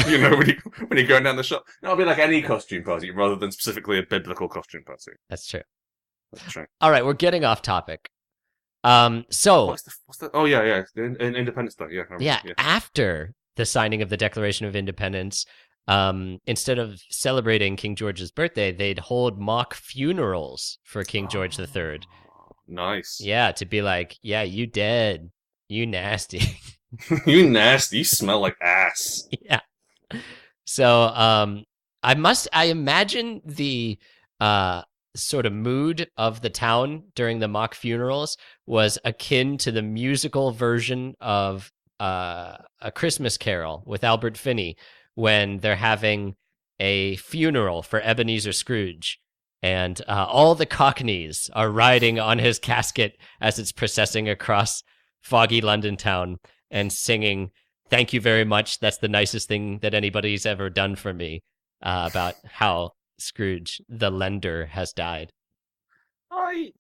Speaker 3: You know, when you're going down the shop. No, it'll be like any costume party rather than specifically a biblical costume party.
Speaker 2: That's true.
Speaker 3: That's true.
Speaker 2: All right, we're getting off topic. So
Speaker 3: What's the? Oh yeah. Independence Day. Yeah.
Speaker 2: yeah, after the signing of the Declaration of Independence, instead of celebrating King George's birthday, they'd hold mock funerals for King George III.
Speaker 3: Nice.
Speaker 2: Yeah, to be like, yeah, you dead. You nasty.
Speaker 3: You nasty. You smell like ass.
Speaker 2: Yeah. So, I imagine the sort of mood of the town during the mock funerals was akin to the musical version of A Christmas Carol with Albert Finney when they're having a funeral for Ebenezer Scrooge. And all the Cockneys are riding on his casket as it's processing across foggy London town and singing, "Thank you very much. That's the nicest thing that anybody's ever done for me," about how Scrooge, the lender, has died.
Speaker 3: I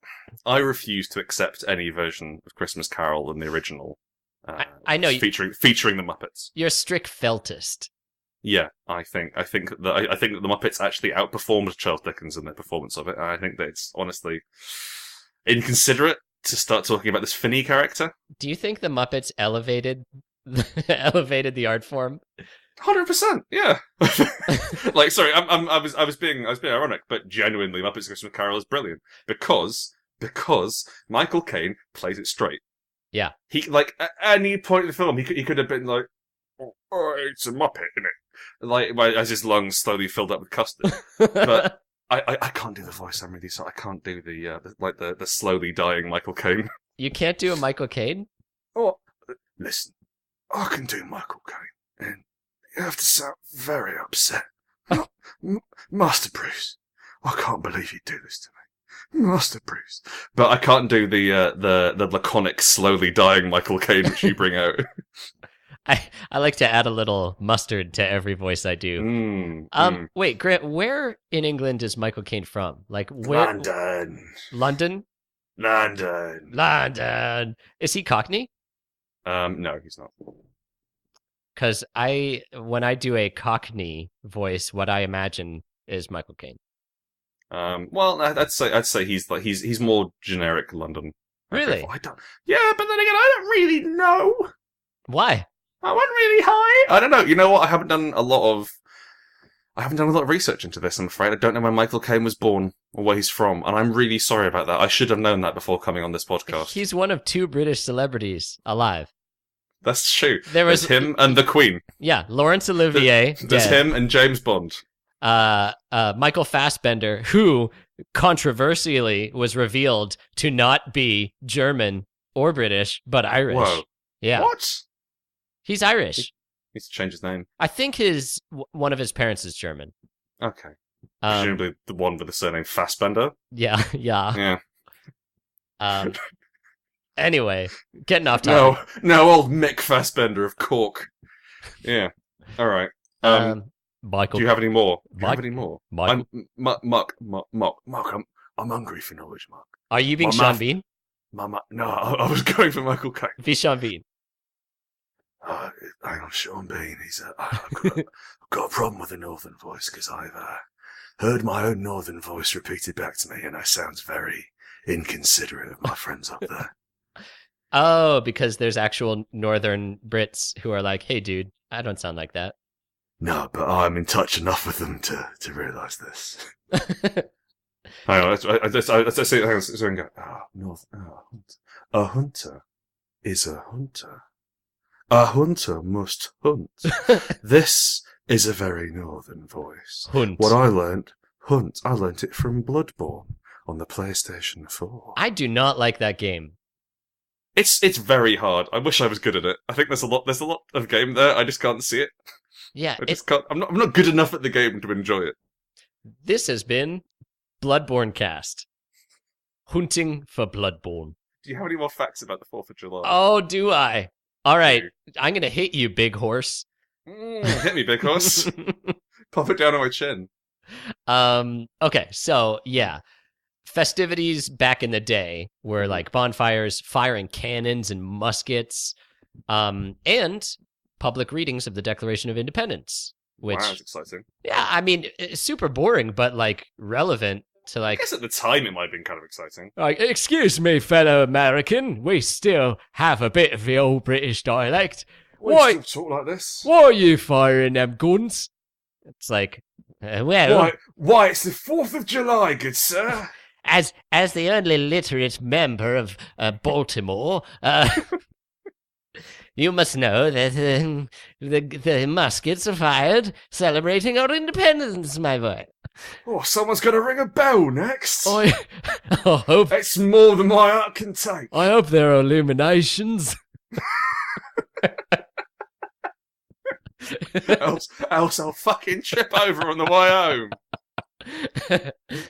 Speaker 3: refuse to accept any version of Christmas Carol than the original.
Speaker 2: I know
Speaker 3: featuring the Muppets.
Speaker 2: You're a strict feltist.
Speaker 3: Yeah, I think that the Muppets actually outperformed Charles Dickens in their performance of it. And I think that it's honestly inconsiderate to start talking about this Finney character.
Speaker 2: Do you think the Muppets elevated the art form?
Speaker 3: 100%, yeah. Like, sorry, I was being ironic, but genuinely, Muppets Christmas Carol is brilliant because Michael Caine plays it straight.
Speaker 2: Yeah,
Speaker 3: he like at any point in the film, he could have been like, "Oh, it's a Muppet, isn't it?" Like as his lungs slowly filled up with custard. But I can't do the voice. I'm really sorry. I can't do the slowly dying Michael Caine.
Speaker 2: You can't do a Michael Caine?
Speaker 3: Oh, listen, I can do Michael Caine, and you have to sound very upset. Master Bruce, I can't believe you do this to me, Master Bruce. But I can't do the laconic, slowly dying Michael Caine which you bring out.
Speaker 2: I like to add a little mustard to every voice I do. Wait, Grant, where in England is Michael Caine from? Like where?
Speaker 3: London.
Speaker 2: London. Is he Cockney?
Speaker 3: No, he's not.
Speaker 2: Because when I do a Cockney voice, what I imagine is Michael Caine.
Speaker 3: Well, I'd say he's more generic London.
Speaker 2: Really?
Speaker 3: Yeah, but then again, I don't really know.
Speaker 2: Why?
Speaker 3: I went really high. I don't know. You know what? I haven't done a lot of research into this, I'm afraid. I don't know when Michael Caine was born or where he's from, and I'm really sorry about that. I should have known that before coming on this podcast.
Speaker 2: He's one of 2 British celebrities alive.
Speaker 3: That's true. There's him and the Queen.
Speaker 2: Yeah, Laurence Olivier.
Speaker 3: There's him and James Bond.
Speaker 2: Michael Fassbender, who controversially was revealed to not be German or British, but Irish.
Speaker 3: Whoa.
Speaker 2: Yeah.
Speaker 3: What?
Speaker 2: He's Irish.
Speaker 3: He needs to change his name.
Speaker 2: I think one of his parents is German.
Speaker 3: Okay. Presumably the one with the surname Fassbender?
Speaker 2: Yeah. Anyway, getting off topic.
Speaker 3: No, old Mick Fassbender of Cork. Yeah. All right.
Speaker 2: Michael.
Speaker 3: Do you have any more?
Speaker 2: Michael.
Speaker 3: Mark, I'm hungry for knowledge, Mark.
Speaker 2: Are you being Sean Bean?
Speaker 3: No, I was going for Michael Caine.
Speaker 2: Be Sean Bean.
Speaker 3: Hang on, Sean Bean. I've got a problem with the northern voice because I've heard my own northern voice repeated back to me, and I sound very inconsiderate of my friends up there.
Speaker 2: Oh, because there's actual northern Brits who are like, hey, dude, I don't sound like that.
Speaker 3: No, but I'm in touch enough with them to realise this. Hang on, let's say, hang on, so I can go, a hunter is a hunter. A hunter must hunt. This is a very northern voice.
Speaker 2: Hunt.
Speaker 3: What I learnt it from Bloodborne on the PlayStation 4.
Speaker 2: I do not like that game.
Speaker 3: It's very hard. I wish I was good at it. I think there's a lot of game there. I just can't see it.
Speaker 2: Yeah,
Speaker 3: I'm not good enough at the game to enjoy it.
Speaker 2: This has been Bloodborne Cast. Hunting for Bloodborne.
Speaker 3: Do you have any more facts about the 4th of July?
Speaker 2: Oh, do I? All right, I'm going to hit you, big horse.
Speaker 3: Hit me, big horse. Pop it down on my chin.
Speaker 2: Okay, so, yeah. Festivities back in the day were like bonfires, firing cannons and muskets, and public readings of the Declaration of Independence. Which,
Speaker 3: wow, that's exciting.
Speaker 2: Yeah, I mean, it's super boring, but like relevant to like.
Speaker 3: I guess at the time it might have been kind of exciting.
Speaker 2: Like, excuse me, fellow American, we still have a bit of the old British dialect.
Speaker 3: Why still talk like this?
Speaker 2: Why are you firing them guns? It's like, well,
Speaker 3: why? It's the 4th of July, good sir.
Speaker 1: As the only literate member of Baltimore, you must know that the muskets are fired celebrating our independence, my boy.
Speaker 3: Oh, someone's going to ring a bell next.
Speaker 2: I hope
Speaker 3: it's more than my heart can take.
Speaker 2: I hope there are illuminations.
Speaker 3: else I'll fucking trip over on the way home.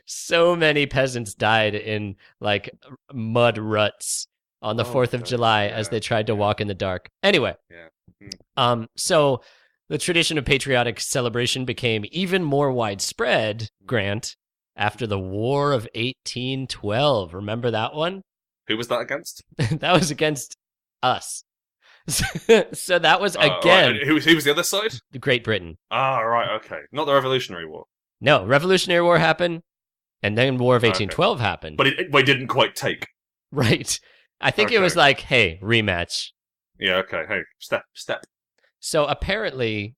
Speaker 2: So many peasants died in like mud ruts on the 4th of July as they tried to walk in the dark. Anyway, so the tradition of patriotic celebration became even more widespread, Grant, after the War of 1812. Remember that one?
Speaker 3: Who was that against?
Speaker 2: That was against us. So that was again.
Speaker 3: Right. Who was the other side?
Speaker 2: Great Britain.
Speaker 3: Ah, right, okay. Not the Revolutionary War.
Speaker 2: No, Revolutionary War happened, and then War of 1812 happened.
Speaker 3: But it didn't quite take.
Speaker 2: Right. I think it was like, hey, rematch.
Speaker 3: Yeah, okay. Hey, step.
Speaker 2: So apparently,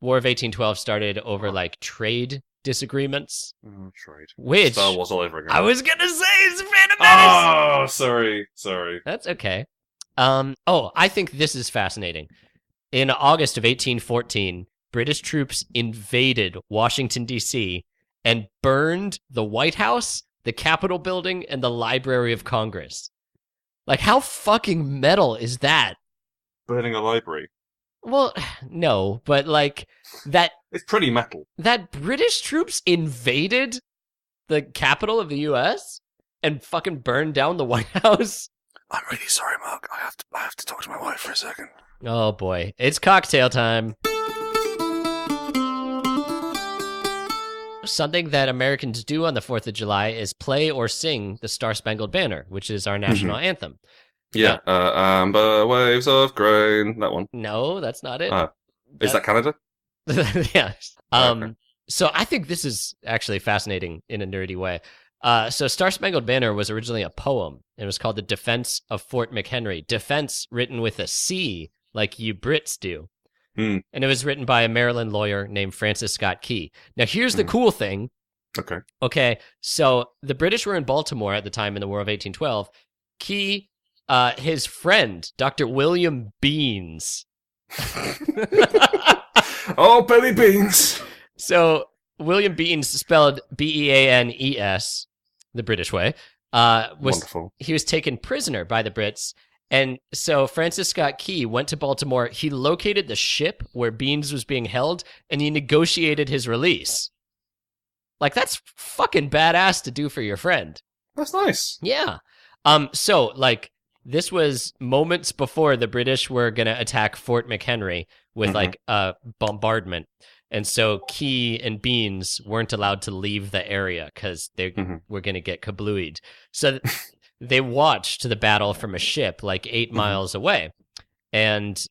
Speaker 2: War of 1812 started over like trade disagreements.
Speaker 3: Trade.
Speaker 2: Which
Speaker 3: Star Wars all over again.
Speaker 2: I was gonna say it's Phantom Menace.
Speaker 3: Oh, sorry.
Speaker 2: That's okay. I think this is fascinating. In August of 1814, British troops invaded Washington, D.C., and burned the White House, the Capitol building, and the Library of Congress. Like, how fucking metal is that?
Speaker 3: Burning a library.
Speaker 2: Well, no, but like that.
Speaker 3: It's pretty metal.
Speaker 2: That British troops invaded the capital of the U.S. and fucking burned down the White House.
Speaker 3: I'm really sorry, Mark. I have to talk to my wife for a second.
Speaker 2: Oh boy, it's cocktail time. Something that Americans do on the 4th of July is play or sing the Star-Spangled Banner, which is our national anthem.
Speaker 3: Yeah, amber waves of grain. That one.
Speaker 2: No, that's not it.
Speaker 3: Is that Canada?
Speaker 2: Yeah.
Speaker 3: Okay.
Speaker 2: So I think this is actually fascinating in a nerdy way. So Star-Spangled Banner was originally a poem. It was called The Defense of Fort McHenry. Defense written with a C, like you Brits do. And it was written by a Maryland lawyer named Francis Scott Key. Now, here's the cool thing. Okay, so the British were in Baltimore at the time in the War of 1812. Key, his friend, Dr. William Beans.
Speaker 3: Oh, Billy Beans.
Speaker 2: So William Beans, spelled Beanes, the British way,
Speaker 3: Wonderful.
Speaker 2: He was taken prisoner by the Brits. And so Francis Scott Key went to Baltimore. He located the ship where Beans was being held, and he negotiated his release. Like, that's fucking badass to do for your friend.
Speaker 3: That's nice.
Speaker 2: Yeah. So, like, this was moments before the British were going to attack Fort McHenry with, like, a bombardment. And so Key and Beans weren't allowed to leave the area because they were going to get kablooied. So they watched the battle from a ship like 8 miles away. And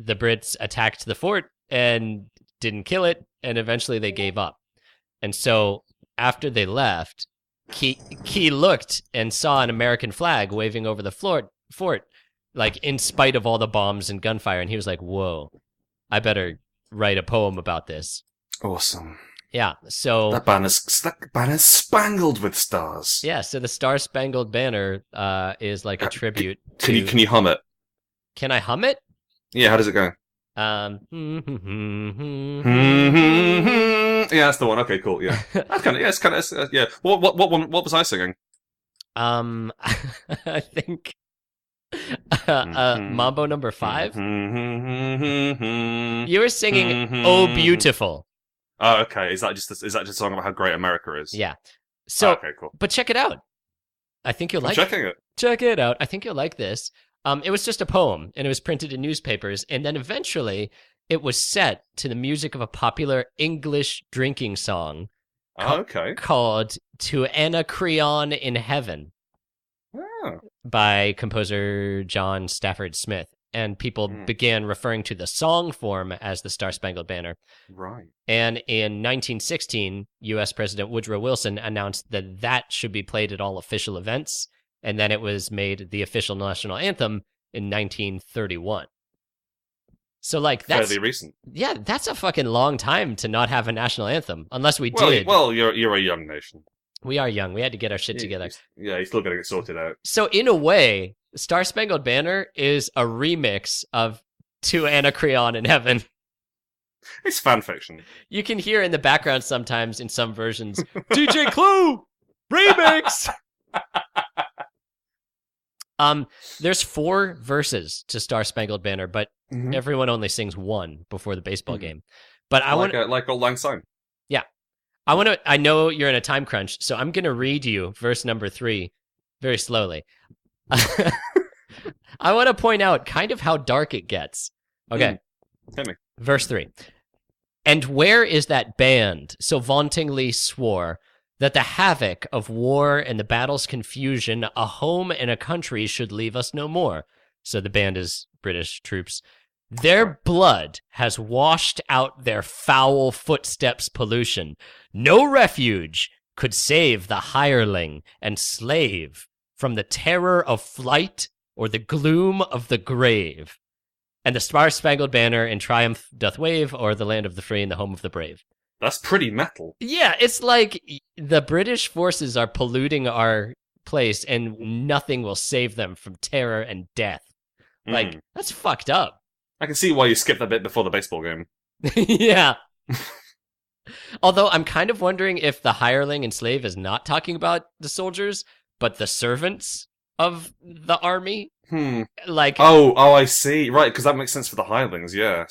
Speaker 2: the Brits attacked the fort and didn't kill it, and eventually they gave up. And so after they left, Key looked and saw an American flag waving over the fort, like in spite of all the bombs and gunfire, and he was like, whoa, I better write a poem about this.
Speaker 3: Awesome.
Speaker 2: Yeah, so...
Speaker 3: That banner's spangled with stars.
Speaker 2: Yeah, so the Star-Spangled Banner is like a tribute
Speaker 3: Can you hum it?
Speaker 2: Can I hum it?
Speaker 3: Yeah, how does it go?
Speaker 2: Yeah,
Speaker 3: that's the one. Okay, cool. Yeah, that's kind of. Yeah, it's kind of. Yeah. What was I singing?
Speaker 2: I think Mambo number 5. You were singing "Oh Beautiful."
Speaker 3: Oh, okay. Is that just a song about how great America is?
Speaker 2: Yeah. So,
Speaker 3: okay, cool.
Speaker 2: But check it out. I think you'll like it.
Speaker 3: Checking it.
Speaker 2: Check it out. I think you'll like this. It was just a poem, and it was printed in newspapers, and then eventually it was set to the music of a popular English drinking song called "To Anacreon in Heaven" by composer John Stafford Smith, and people began referring to the song form as the Star-Spangled Banner.
Speaker 3: Right.
Speaker 2: And in 1916, U.S. President Woodrow Wilson announced that should be played at all official events, and then it was made the official national anthem in 1931. So, like, that's
Speaker 3: fairly recent.
Speaker 2: Yeah, that's a fucking long time to not have a national anthem, unless we did.
Speaker 3: Well, you're a young nation.
Speaker 2: We are young. We had to get our shit together.
Speaker 3: You're still getting it sorted out.
Speaker 2: So, in a way, Star-Spangled Banner is a remix of To Anacreon in Heaven.
Speaker 3: It's fan fiction.
Speaker 2: You can hear in the background sometimes in some versions, DJ Clue! Remix! There's 4 verses to Star-Spangled Banner, but everyone only sings 1 before the baseball game. But I want
Speaker 3: like Old Lang Syne.
Speaker 2: Yeah. I know you're in a time crunch, so I'm going to read you verse number 3 very slowly. I want to point out kind of how dark it gets. Okay.
Speaker 3: Hit me.
Speaker 2: Verse 3. And where is that band so vauntingly swore that the havoc of war and the battle's confusion, a home and a country should leave us no more? So the band is British troops. Their blood has washed out their foul footsteps' pollution. No refuge could save the hireling and slave from the terror of flight or the gloom of the grave. And the Star-Spangled Banner in triumph doth wave o'er the land of the free and the home of the brave.
Speaker 3: That's pretty metal.
Speaker 2: Yeah, it's like the British forces are polluting our place and nothing will save them from terror and death. Like, that's fucked up.
Speaker 3: I can see why you skipped that bit before the baseball game.
Speaker 2: Yeah. Although I'm kind of wondering if the hireling and slave is not talking about the soldiers, but the servants of the army. Like,
Speaker 3: I see. Right, because that makes sense for the hirelings. Yeah.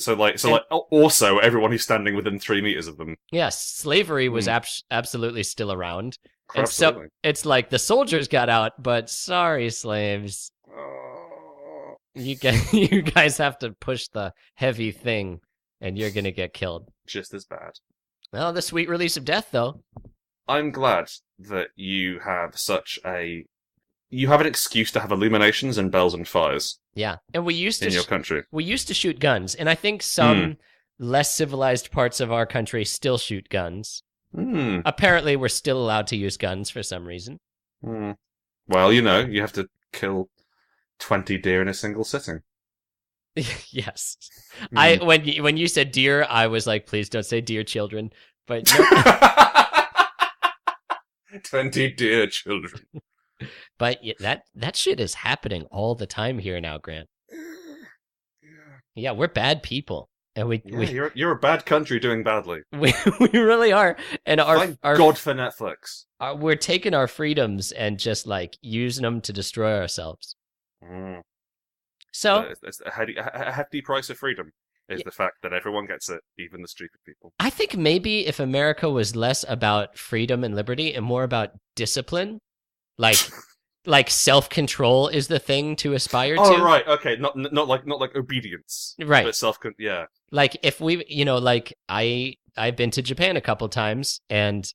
Speaker 3: Also everyone who's standing within 3 meters of them.
Speaker 2: Yes, slavery was absolutely still around, and
Speaker 3: Absolutely.
Speaker 2: so it's like the soldiers got out, but sorry, slaves, you guys have to push the heavy thing, and you're gonna get killed.
Speaker 3: Just as bad.
Speaker 2: Well, the sweet release of death, though.
Speaker 3: I'm glad that you have you have an excuse to have illuminations and bells and fires.
Speaker 2: Yeah, and we used to
Speaker 3: in your country.
Speaker 2: We used to shoot guns, and I think some less civilized parts of our country still shoot guns. Apparently, we're still allowed to use guns for some reason.
Speaker 3: Well, you have to kill 20 deer in a single sitting.
Speaker 2: Yes, when you said deer, I was like, please don't say dear children. But no.
Speaker 3: 20 dear children.
Speaker 2: But that shit is happening all the time here now, Grant. Yeah, we're bad people, and
Speaker 3: you're a bad country doing badly.
Speaker 2: We really are, and
Speaker 3: Thank God for Netflix.
Speaker 2: We're taking our freedoms and just like using them to destroy ourselves. So
Speaker 3: it's a hefty price of freedom is the fact that everyone gets it, even the stupid people.
Speaker 2: I think maybe if America was less about freedom and liberty and more about discipline. Like self-control is the thing to aspire to.
Speaker 3: Oh, right, okay, not like obedience,
Speaker 2: right?
Speaker 3: But yeah.
Speaker 2: Like if we, like I've been to Japan a couple times, and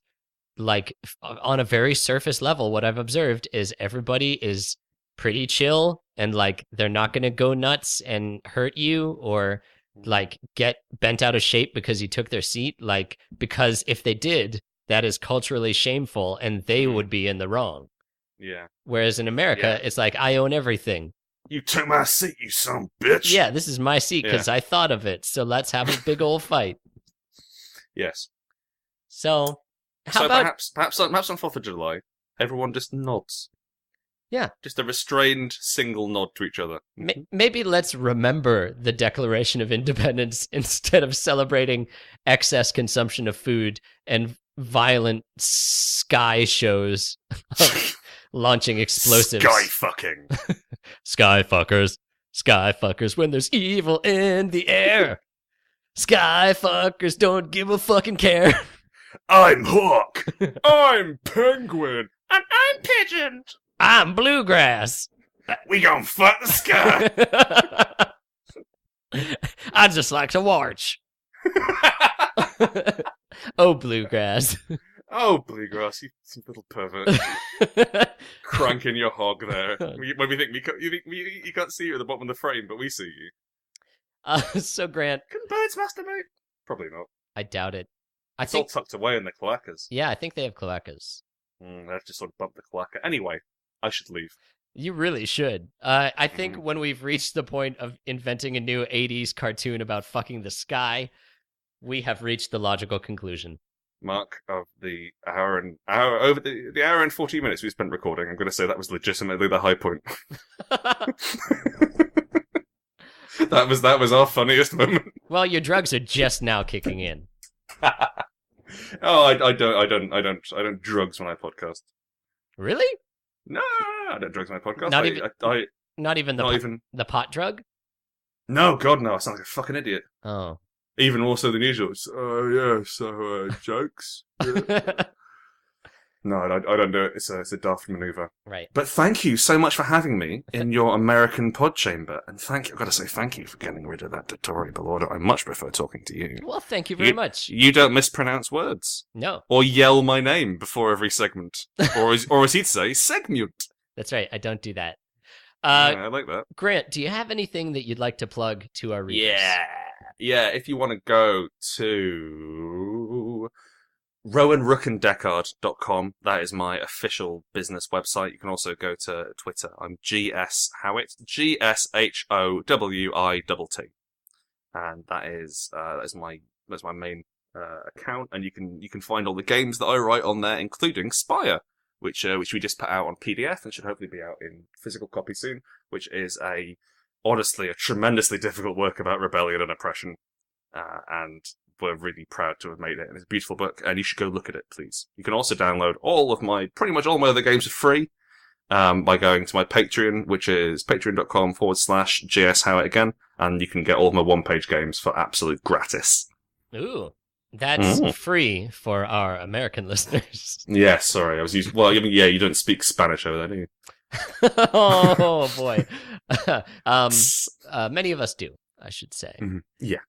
Speaker 2: like on a very surface level, what I've observed is everybody is pretty chill and like they're not going to go nuts and hurt you or like get bent out of shape because you took their seat, like because if they did, that is culturally shameful and they would be in the wrong.
Speaker 3: Yeah.
Speaker 2: Whereas in America, it's like, I own everything.
Speaker 3: You took my seat, you son of a bitch.
Speaker 2: Yeah, this is my seat because I thought of it. So let's have a big old fight.
Speaker 3: Yes.
Speaker 2: So how about
Speaker 3: perhaps on 4th of July, everyone just nods.
Speaker 2: Yeah.
Speaker 3: Just a restrained single nod to each other.
Speaker 2: Maybe let's remember the Declaration of Independence instead of celebrating excess consumption of food and violent sky shows of launching explosives.
Speaker 3: Sky fucking.
Speaker 2: Sky fuckers. Sky fuckers when there's evil in the air. Sky fuckers don't give a fucking care.
Speaker 3: I'm Hawk. I'm Penguin.
Speaker 1: And I'm Pigeon.
Speaker 2: I'm Bluegrass.
Speaker 3: We gon' fuck the sky.
Speaker 2: I just like to watch. Oh, Bluegrass.
Speaker 3: Oh, Bluegrass, you little pervert. Cranking your hog there. When we think you can't see you at the bottom of the frame, but we see you.
Speaker 2: So, Grant.
Speaker 3: Can birds masturbate? Probably not.
Speaker 2: I doubt it.
Speaker 3: It's all tucked away in the cloacas.
Speaker 2: Yeah, I think they have cloacas.
Speaker 3: They've just sort of bumped the cloaca. Anyway, I should leave.
Speaker 2: You really should. I think when we've reached the point of inventing a new 80s cartoon about fucking the sky, we have reached the logical conclusion.
Speaker 3: Mark of the hour and 40 minutes we spent recording, I'm going to say that was legitimately the high point. That was our funniest moment.
Speaker 2: Well, your drugs are just now kicking in.
Speaker 3: Oh, I don't drugs when I podcast.
Speaker 2: Really?
Speaker 3: No, I don't drugs when I podcast.
Speaker 2: Not even the pot drug?
Speaker 3: No, God, no. I sound like a fucking idiot.
Speaker 2: Oh.
Speaker 3: Even more so than usual. Jokes. Yeah. No, I don't do it. It's a daft maneuver.
Speaker 2: Right.
Speaker 3: But thank you so much for having me in your American pod chamber. And I've got to say thank you for getting rid of that Dottore Belordo. I much prefer talking to you.
Speaker 2: Well, thank you very much.
Speaker 3: You don't mispronounce words.
Speaker 2: No.
Speaker 3: Or yell my name before every segment. or as he'd say, segment.
Speaker 2: That's right. I don't do that.
Speaker 3: Yeah, I like that.
Speaker 2: Grant, do you have anything that you'd like to plug to our readers?
Speaker 3: Yeah, if you want to go to rowanrookanddeckard.com, that is my official business website. You can also go to Twitter. I'm GS Howitt, GSHOWITT. And that's my main account, and you can find all the games that I write on there, including Spire, which we just put out on PDF and should hopefully be out in physical copy soon, which is honestly a tremendously difficult work about rebellion and oppression, and we're really proud to have made it. And it's a beautiful book, and you should go look at it, please. You can also download pretty much all my other games for free by going to my Patreon, which is patreon.com/GSHowitt again, and you can get all of my one-page games for absolute gratis.
Speaker 2: Ooh. That's free for our American listeners.
Speaker 3: Yeah, sorry. You don't speak Spanish over there, do you?
Speaker 2: Oh, boy. Many of us do, I should say.
Speaker 3: Mm-hmm. Yeah.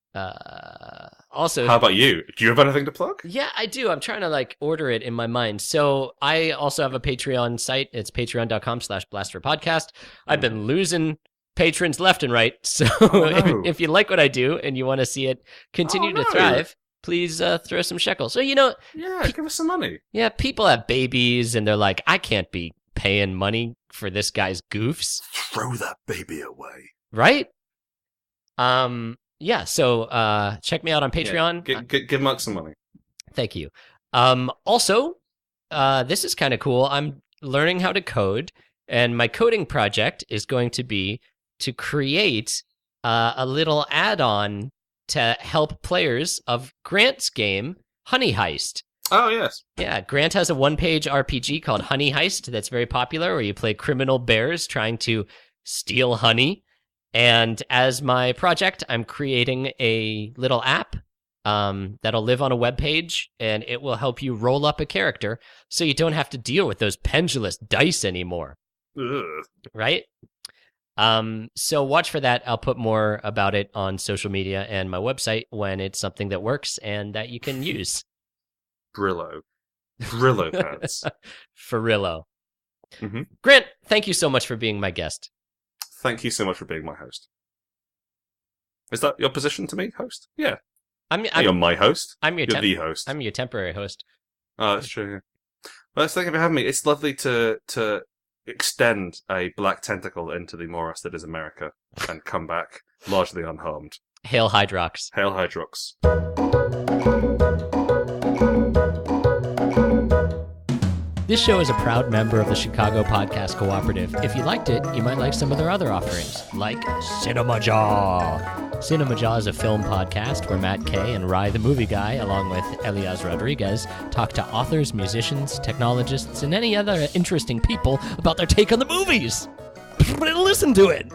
Speaker 2: Also,
Speaker 3: how about you? Do you have anything to plug?
Speaker 2: Yeah, I do. I'm trying to order it in my mind. So I also have a Patreon site. It's patreon.com/Blastropodcast. I've been losing patrons left and right. So if you like what I do and you want to see it continue to thrive, please throw some shekels. So,
Speaker 3: give us some money.
Speaker 2: Yeah, people have babies and they're like, I can't be paying money for this guy's goofs.
Speaker 3: Throw that baby away.
Speaker 2: Right? Yeah, so check me out on Patreon.
Speaker 3: Yeah, give Mark some money.
Speaker 2: Thank you. Also, this is kind of cool. I'm learning how to code, and my coding project is going to be to create a little add-on to help players of Grant's game, Honey Heist.
Speaker 3: Oh, yes.
Speaker 2: Yeah, Grant has a one-page RPG called Honey Heist that's very popular, where you play criminal bears trying to steal honey. And as my project, I'm creating a little app that'll live on a web page, and it will help you roll up a character so you don't have to deal with those pendulous dice anymore.
Speaker 3: Ugh.
Speaker 2: Right? So watch for that. I'll put more about it on social media and my website when it's something that works and that you can use.
Speaker 3: Brillo pants.
Speaker 2: Farillo.
Speaker 3: Mm-hmm.
Speaker 2: Grant, thank you so much for being my guest.
Speaker 3: thank you so much for being my host. Is that your position to me, host? Yeah. You're my host.
Speaker 2: You're
Speaker 3: the host.
Speaker 2: I'm your temporary host.
Speaker 3: Oh, that's true. Yeah. Well, thank you for having me. It's lovely to extend a black tentacle into the morass that is America and come back largely unharmed.
Speaker 2: Hail Hydrox.
Speaker 3: Hail Hydrox.
Speaker 2: This show is a proud member of the Chicago Podcast Cooperative. If you liked it, you might like some of their other offerings, like Cinema Jaw. Cinema Jaw is a film podcast where Matt Kay and Rye the Movie Guy, along with Elias Rodriguez, talk to authors, musicians, technologists, and any other interesting people about their take on the movies. Listen to it.